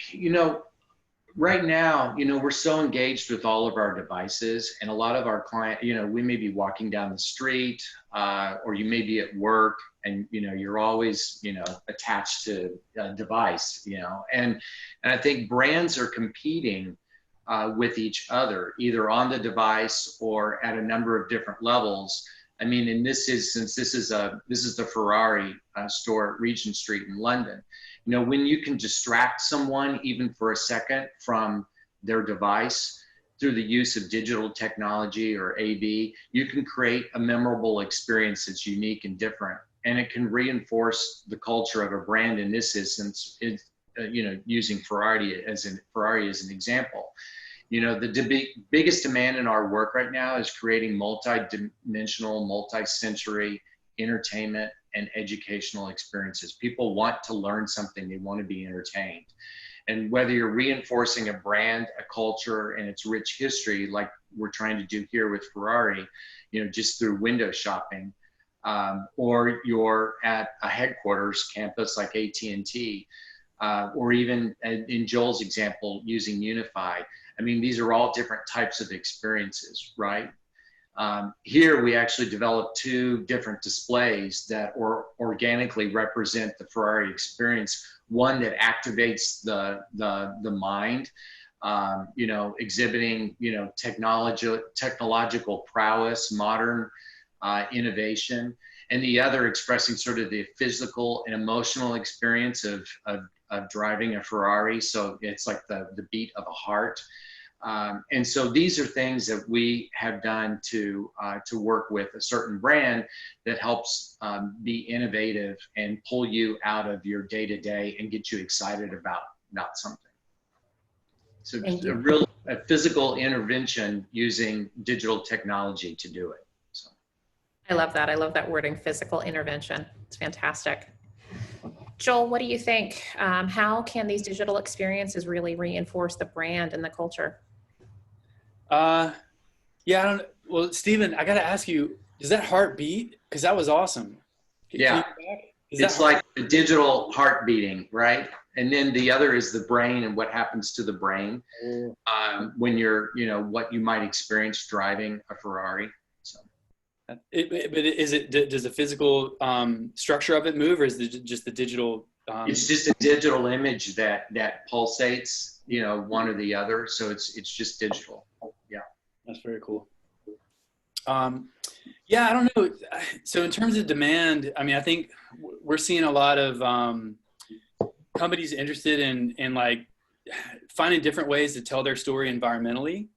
right now, we're so engaged with all of our devices, and a lot of our client, we may be walking down the street, or you may be at work, and you're always attached to a device, and I think brands are competing with each other, either on the device or at a number of different levels. I mean, and since this is the Ferrari store at Regent Street in London. When you can distract someone even for a second from their device through the use of digital technology or AV, you can create a memorable experience that's unique and different. And it can reinforce the culture of a brand. In this instance, using Ferrari as an example. The biggest demand in our work right now is creating multi-dimensional, multi-sensory entertainment and educational experiences. People want to learn something, they want to be entertained. And whether you're reinforcing a brand, a culture, and its rich history, like we're trying to do here with Ferrari, just through window shopping, or you're at a headquarters campus like AT&T, or even in Joel's example, using Unify. I mean, these are all different types of experiences, right? Here we actually developed 2 different displays that organically represent the Ferrari experience. One that activates the mind, exhibiting technological prowess, modern innovation, and the other expressing sort of the physical and emotional experience of driving a Ferrari. So it's like the beat of a heart. And so these are things that we have done to work with a certain brand that helps be innovative and pull you out of your day-to-day and get you excited about something. So just a physical intervention using digital technology to do it. So. I love that. I love that wording, physical intervention. It's fantastic. Joel, what do you think? How can these digital experiences really reinforce the brand and the culture? Yeah, well, Stephen, I got to ask you, does that heart beat? Because that was awesome. Yeah. It's like the digital heart beating, right? And then the other is the brain and what happens to the brain when you're, what you might experience driving a Ferrari. So. But does the physical structure of it move, or is it just the digital? It's just a digital image that pulsates, one or the other. So it's just digital. Yeah. That's very cool. Yeah, I don't know. So in terms of demand, I mean, I think we're seeing a lot of companies interested in like finding different ways to tell their story environmentally.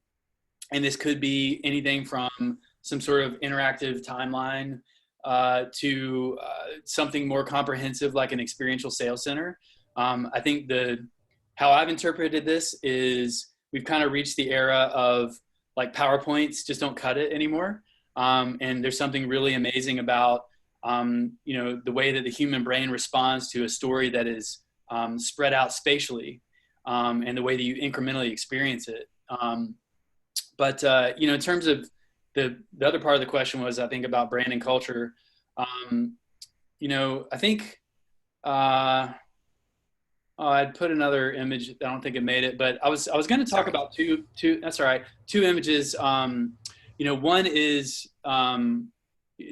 And this could be anything from some sort of interactive timeline to something more comprehensive like an experiential sales center. I think how I've interpreted this is we've kind of reached the era of like PowerPoints just don't cut it anymore. And there's something really amazing about, the way that the human brain responds to a story that is spread out spatially, and the way that you incrementally experience it. But in terms of the other part of the question was, I think, about brand and culture. I think I'd put another image. I don't think it made it, but I was going to talk about two. That's all right. 2 images. One is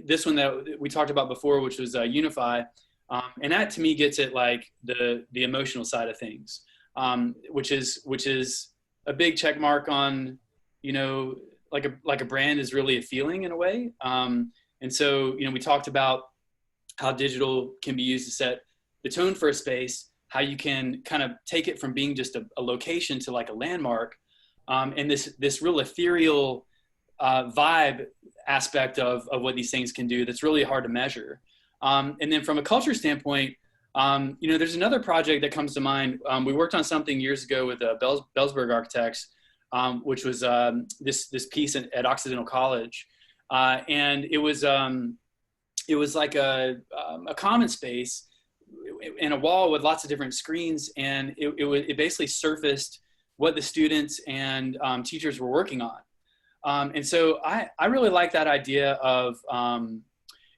this one that we talked about before, which was Unify, and that to me gets at like the emotional side of things, which is a big check mark on, like a brand is really a feeling in a way. And so, we talked about how digital can be used to set the tone for a space, how you can kind of take it from being just a location to like a landmark, and this real ethereal vibe aspect of what these things can do that's really hard to measure. And then from a culture standpoint, You know, there's another project that comes to mind. We worked on something years ago with Bellsberg Architects, which was this piece at Occidental College, and it was like a common space in a wall with lots of different screens, and it basically surfaced what the students and teachers were working on. And so I really like that idea of,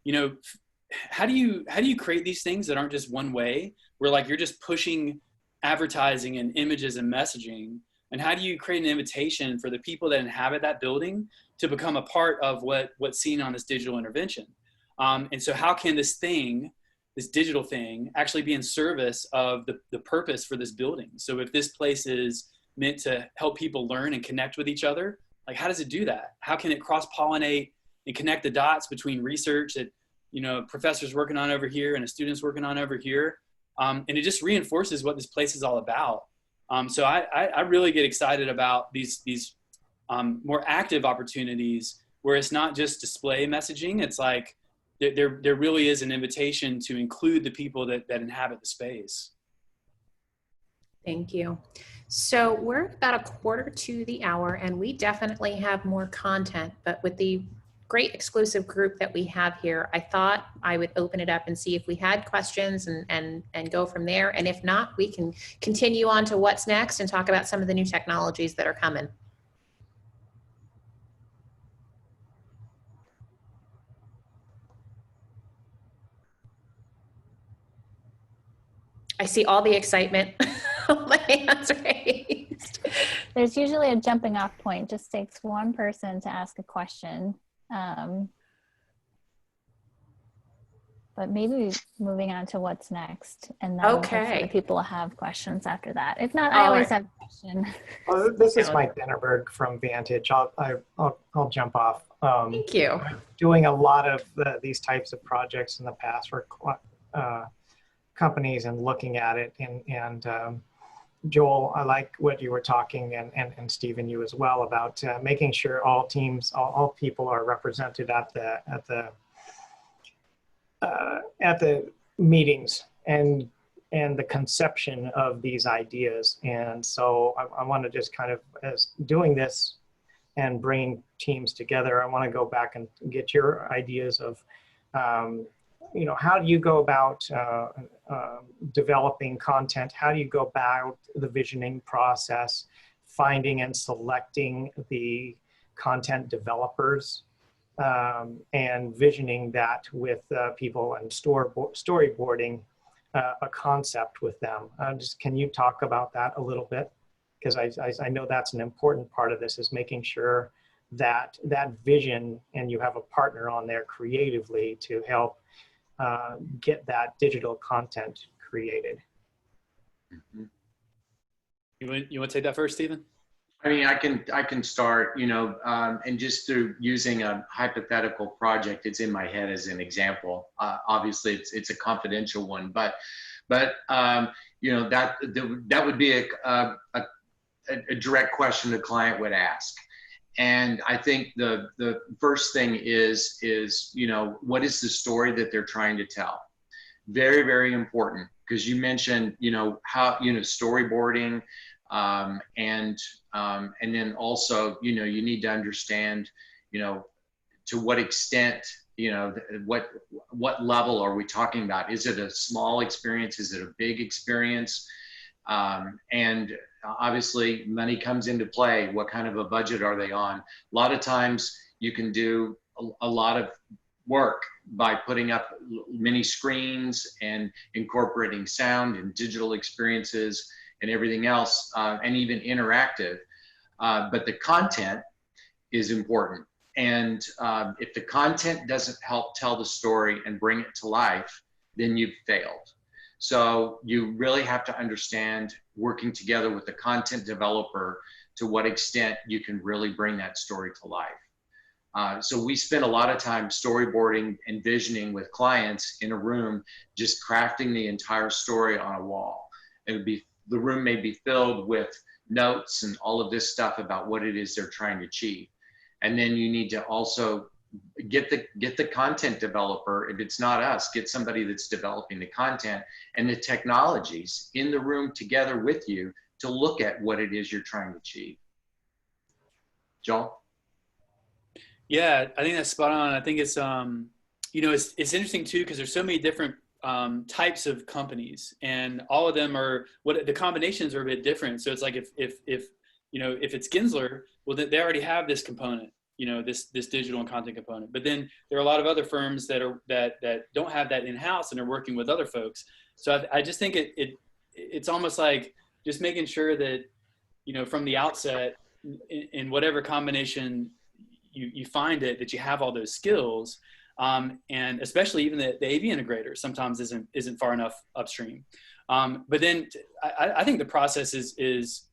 you know, how do you create these things that aren't just one way, where like you're just pushing advertising and images and messaging, and how do you create an invitation for the people that inhabit that building to become a part of what's seen on this digital intervention? And so how can this digital thing actually be in service of the purpose for this building? So if this place is meant to help people learn and connect with each other, like how does it do that? How can it cross-pollinate and connect the dots between research that, you know, professors working on over here and the students working on over here? And it just reinforces what this place is all about. So I really get excited about these more active opportunities where it's not just display messaging. It's like there really is an invitation to include the people that inhabit the space. Thank you. So we're about a quarter to the hour, and we definitely have more content, but with the great exclusive group that we have here, I thought I would open it up and see if we had questions and go from there. And if not, we can continue on to what's next and talk about some of the new technologies that are coming. I see all the excitement. My hands raised. There's usually a jumping off point. Just takes one person to ask a question. But maybe moving on to what's next, and then hopefully people will have questions after that. If not, I always have a question. Well, this is Mike Dennerberg from Vantage. I'll jump off. Thank you. Doing a lot of these types of projects in the past for companies and looking at it. And Joel, I like what you were talking, and Stephen, you as well, about making sure all teams, all people are represented at the meetings and the conception of these ideas. And so I want to just kind of, as doing this and bringing teams together, I want to go back and get your ideas of, you know, how do you go about developing content? How do you go about the visioning process, finding and selecting the content developers, and visioning that with people and storyboarding a concept with them? Can you talk about that a little bit? Because I know that's an important part of this, is making sure that that vision, and you have a partner on there creatively to help get that digital content created. Mm-hmm. You want to take that first, Stephen? I mean, I can start, you know, and just through using a hypothetical project, it's in my head as an example. Obviously, it's a confidential one, but you know, that would be a direct question the client would ask. And I think the first thing is, you know, what is the story that they're trying to tell? Very, very important, because you mentioned, you know, how, you know, storyboarding, and then also, you know, you need to understand, you know, to what extent, you know, what level are we talking about? Is it a small experience? Is it a big experience? And obviously money comes into play. What kind of a budget are they on? A lot of times you can do a lot of work by putting up many screens and incorporating sound and digital experiences and everything else, and even interactive. But the content is important. And if the content doesn't help tell the story and bring it to life, then you've failed. So you really have to understand, working together with the content developer, to what extent you can really bring that story to life. So we spend a lot of time storyboarding and visioning with clients in a room, just crafting the entire story on a wall. It would be, the room may be filled with notes and all of this stuff about what it is they're trying to achieve. And then you need to also get the content developer. If it's not us, get somebody that's developing the content and the technologies in the room together with you to look at what it is you're trying to achieve. Joel? Yeah, I think that's spot on. I think it's, you know, it's interesting too, because there's so many different types of companies, and all of them are, what the combinations are a bit different. So it's like if you know, if it's Gensler, well, they already have this component, you know, this digital and content component. But then there are a lot of other firms that don't have that in-house and are working with other folks. So I just think it's almost like just making sure that, you know, from the outset, in whatever combination you find it, that you have all those skills, and especially even the AV integrator sometimes isn't far enough upstream. But then I think the process is,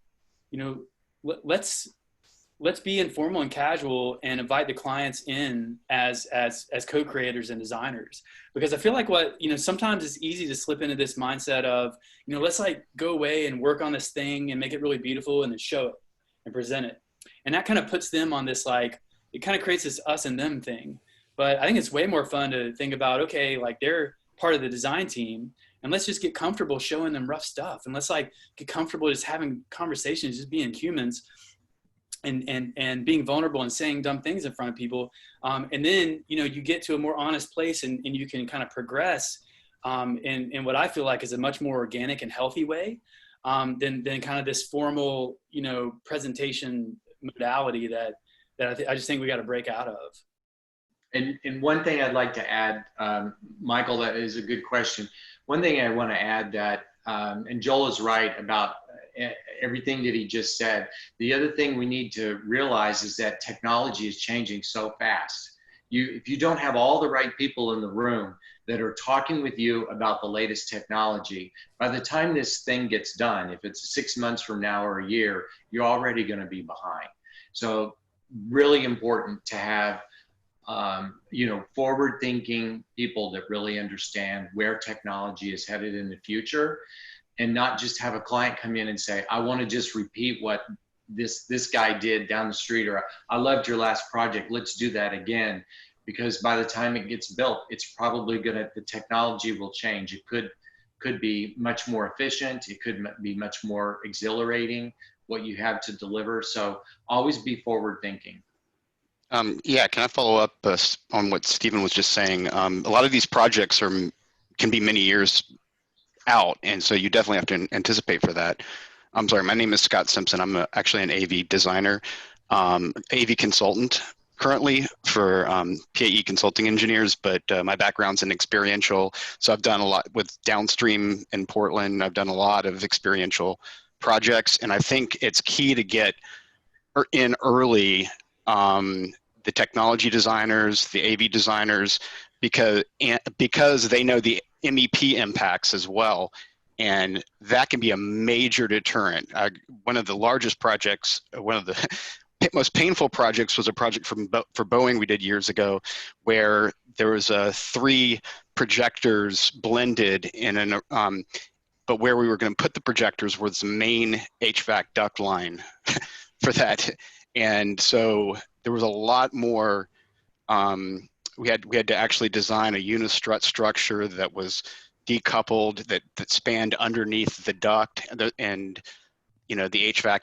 you know, let's be informal and casual and invite the clients in as co-creators and designers, because I feel like sometimes it's easy to slip into this mindset of, you know, let's like go away and work on this thing and make it really beautiful and then show it and present it. And that kind of puts them on this, like, it kind of creates this us and them thing. But I think it's way more fun to think about, okay, like they're part of the design team, and let's just get comfortable showing them rough stuff. And let's like get comfortable just having conversations, just being humans, and being vulnerable and saying dumb things in front of people. And then, you know, you get to a more honest place, and you can kind of progress in what I feel like is a much more organic and healthy way than kind of this formal, you know, presentation modality that I just think we got to break out of. And one thing I'd like to add, Michael, that is a good question. One thing I want to add that, and Joel is right about everything that he just said. The other thing we need to realize is that technology is changing so fast. If you don't have all the right people in the room that are talking with you about the latest technology, by the time this thing gets done, if it's 6 months from now or a year, you're already going to be behind. So really important to have you know, forward-thinking people that really understand where technology is headed in the future, and not just have a client come in and say, I want to just repeat what this guy did down the street, or I loved your last project, let's do that again. Because by the time it gets built, it's probably the technology will change. It could be much more efficient. It could be much more exhilarating, what you have to deliver. So always be forward-thinking. Yeah, can I follow up on what Stephen was just saying? A lot of these projects can be many years out, and so you definitely have to anticipate for that. I'm sorry, my name is Scott Simpson. I'm actually an AV designer, AV consultant currently for PAE Consulting Engineers, but my background's in experiential, so I've done a lot with Downstream in Portland. I've done a lot of experiential projects, and I think it's key to get in early, the technology designers, the AV designers, because they know the MEP impacts as well, and that can be a major deterrent. One of the largest projects, one of the most painful projects, was a project for Boeing we did years ago, where there was 3 projectors blended in an but where we were going to put the projectors was the main HVAC duct line for that. And so there was a lot more, we had to actually design a unistrut structure that was decoupled, that spanned underneath the duct, and you know, the HVAC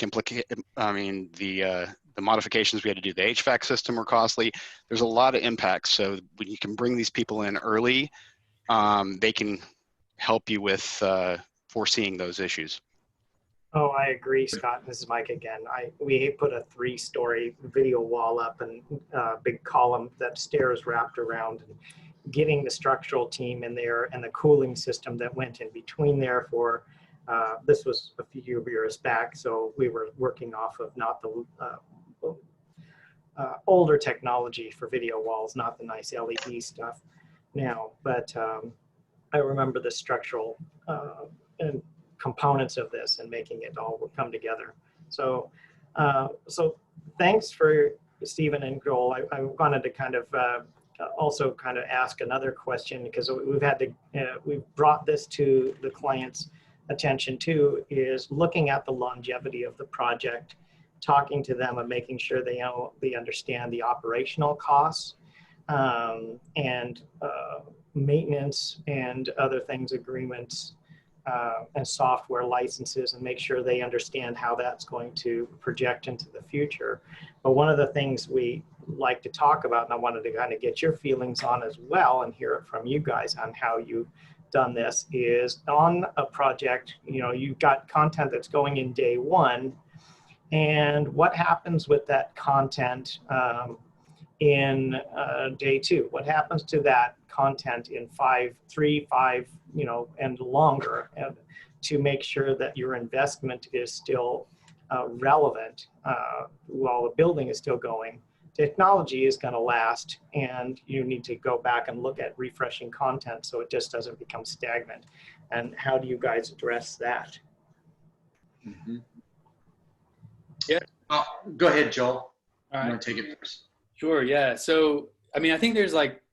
the modifications we had to do, the HVAC system were costly. There's a lot of impacts. So when you can bring these people in early, they can help you with foreseeing those issues. Oh, I agree, Scott. This is Mike again. We put a 3-story video wall up and a big column that stairs wrapped around, and getting the structural team in there and the cooling system that went in between there for, this was a few years back, so we were working off of not the older technology for video walls, not the nice LED stuff now, but I remember the structural and components of this and making it all come together. So, so thanks for Stephen and Joel. I wanted to kind of also kind of ask another question, because we've brought this to the client's attention too, is looking at the longevity of the project, talking to them and making sure they understand the operational costs. and maintenance and other things, agreements, and software licenses, and make sure they understand how that's going to project into the future. But one of the things we like to talk about, and I wanted to kind of get your feelings on as well and hear it from you guys on how you've done this, is on a project, you know, you've got content that's going in day one, and what happens with that content in day two? What happens to that content in 3, 5, you know, and longer, and to make sure that your investment is still relevant while the building is still going? Technology is going to last, and you need to go back and look at refreshing content so it just doesn't become stagnant. And how do you guys address that? Mm-hmm. Yeah. Go ahead, Joel. All right. You want to take it first? Sure. Yeah. So, I mean, I think there's like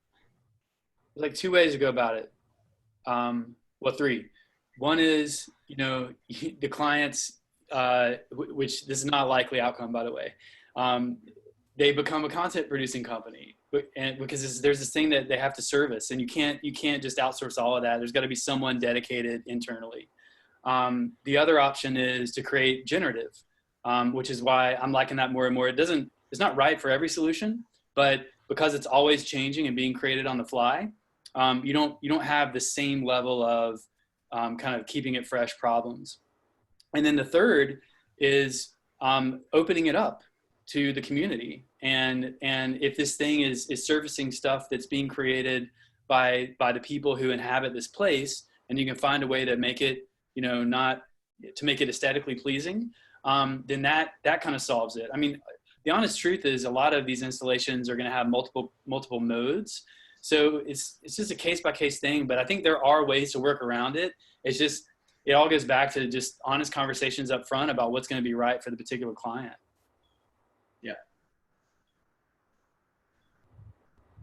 2 ways to go about it. Well, 3. One is, you know, the clients, which this is not a likely outcome, by the way. They become a content producing company, and because there's this thing that they have to service, and you can't just outsource all of that. There's got to be someone dedicated internally. The other option is to create generative, which is why I'm liking that more and more. It's not right for every solution, but because it's always changing and being created on the fly, you don't have the same level of kind of keeping it fresh problems. And then the third is opening it up to the community. And if this thing is servicing stuff that's being created by the people who inhabit this place, and you can find a way to make it, you know, not to make it aesthetically pleasing, then that kind of solves it. I mean, the honest truth is a lot of these installations are going to have multiple modes. So it's just a case by case thing, but I think there are ways to work around it. It's just, it all goes back to just honest conversations up front about what's going to be right for the particular client. Yeah.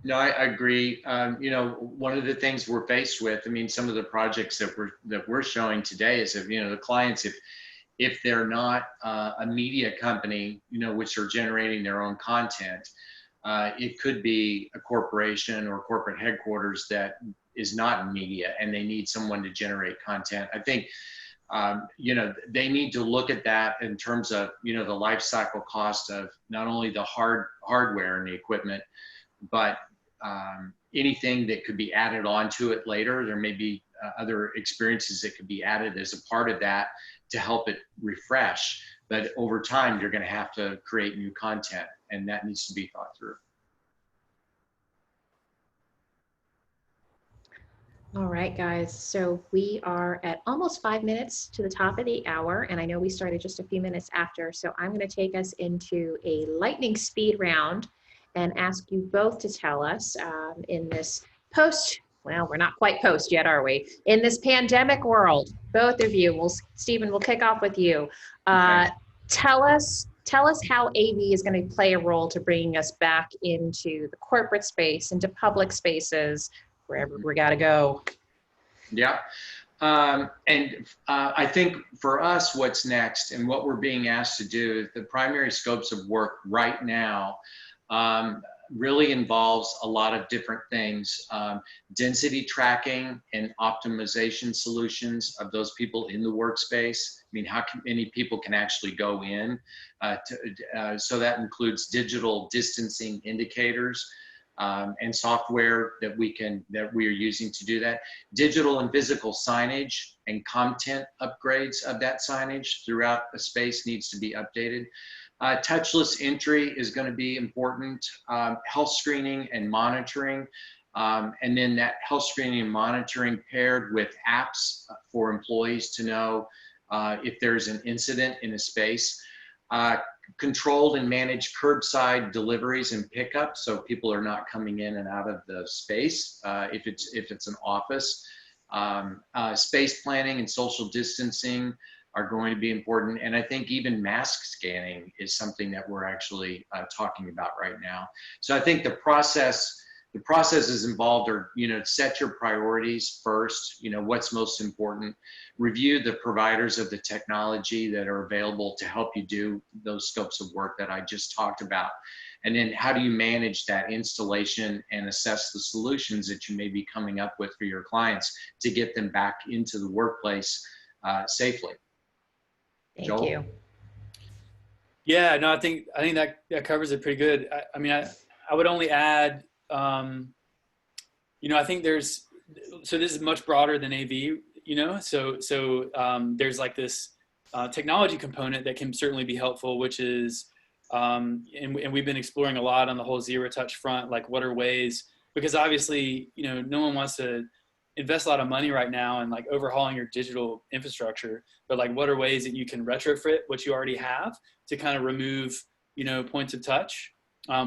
No, I agree. You know, one of the things we're faced with, I mean, some of the projects that we're showing today is that, you know, the clients, if they're not a media company, you know, which are generating their own content, it could be a corporation or corporate headquarters that is not in media, and they need someone to generate content. I think, you know, they need to look at that in terms of, you know, the life cycle cost of not only the hardware and the equipment, but anything that could be added onto it later. There may be other experiences that could be added as a part of that to help it refresh. But over time, you're going to have to create new content, and that needs to be thought through. All right, guys. So we are at almost 5 minutes to the top of the hour, and I know we started just a few minutes after. So I'm going to take us into a lightning speed round and ask you both to tell us in this well, we're not quite post yet, are we? In this pandemic world, both of you, Stephen, we'll kick off with you. Okay. Tell us how AV is going to play a role to bringing us back into the corporate space, into public spaces, wherever we got to go. Yeah. I think for us, what's next and what we're being asked to do, the primary scopes of work right now really involves a lot of different things. Density tracking and optimization solutions of those people in the workspace. I mean, how many people can actually go in? So that includes digital distancing indicators and software that we are using to do that. Digital and physical signage and content upgrades of that signage throughout the space needs to be updated. Touchless entry is going to be important. Health screening and monitoring. And then that health screening and monitoring paired with apps for employees to know if there's an incident in a space. Controlled and managed curbside deliveries and pickups, so people are not coming in and out of the space if it's an office. Space planning and social distancing are going to be important, and I think even mask scanning is something that we're actually talking about right now. So I think the process the processes involved are, set your priorities first, what's most important, review the providers of the technology that are available to help you do those scopes of work that I just talked about. And then how do you manage that installation and assess the solutions that you may be coming up with for your clients to get them back into the workplace safely. Thank Joel? you. Yeah, no, I think that covers it pretty good. I mean, I would only add, I think this is much broader than AV, so there's like this technology component that can certainly be helpful, which is, and we've been exploring a lot on the whole zero touch front, like what are ways, because obviously, no one wants to invest a lot of money right now in like overhauling your digital infrastructure, but like what are ways that you can retrofit what you already have to kind of remove, points of touch,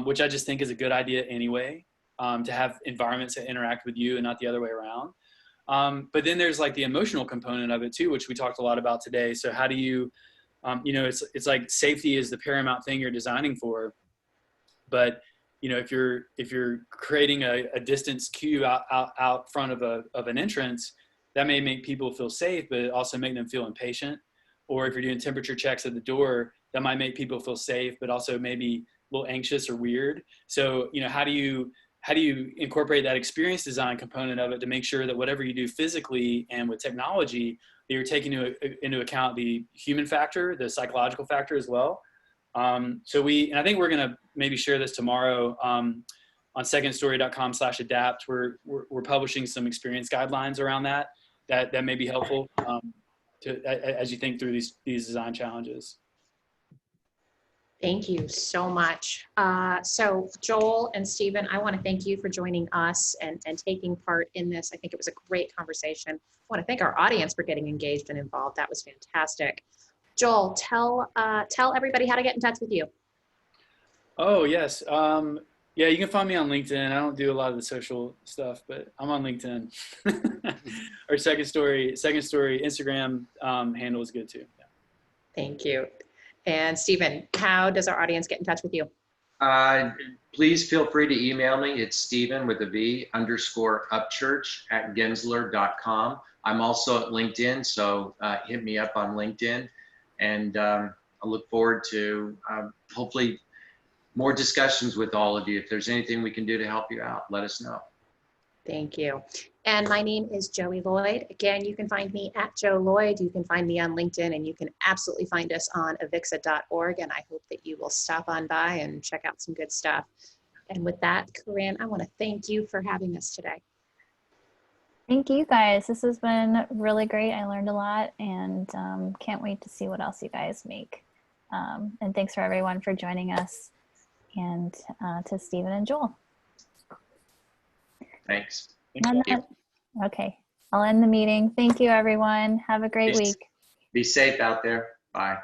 which I just think is a good idea anyway, to have environments that interact with you and not the other way around. But then there's like the emotional component of it too, which we talked a lot about today. So how do you, it's like safety is the paramount thing you're designing for, but if you're creating a distance queue out front of an entrance, that may make people feel safe, but also make them feel impatient. Or if you're doing temperature checks at the door, that might make people feel safe, but also maybe a little anxious or weird. So, how do you incorporate that experience design component of it to make sure that whatever you do physically and with technology, that you're taking into account the human factor, the psychological factor as well. And I think we're going to maybe share this tomorrow on secondstory.com/adapt. We're publishing some experience guidelines around that may be helpful as you think through these design challenges. Thank you so much. So Joel and Stephen, I want to thank you for joining us and taking part in this. I think it was a great conversation. I want to thank our audience for getting engaged and involved. That was fantastic. Joel, tell everybody how to get in touch with you. Oh, yes. Yeah, you can find me on LinkedIn. I don't do a lot of the social stuff, but I'm on LinkedIn. Or Second Story Instagram handle is good too. Yeah. Thank you. And Stephen, how does our audience get in touch with you? Please feel free to email me. It's Stephen with a V _upchurch@gensler.com. I'm also at LinkedIn, so hit me up on LinkedIn. And I look forward to hopefully more discussions with all of you. If there's anything we can do to help you out, let us know. Thank you. And my name is Joey Lloyd. Again, you can find me at Joe Lloyd. You can find me on LinkedIn, and you can absolutely find us on avixa.org. And I hope that you will stop on by and check out some good stuff. And with that, Corinne, I want to thank you for having us today. Thank you guys. This has been really great. I learned a lot, and can't wait to see what else you guys make. And thanks for everyone for joining us, and to Stephen and Joel. Thanks. Thank you. Okay, I'll end the meeting. Thank you, everyone. Have a great week. Be safe out there. Bye.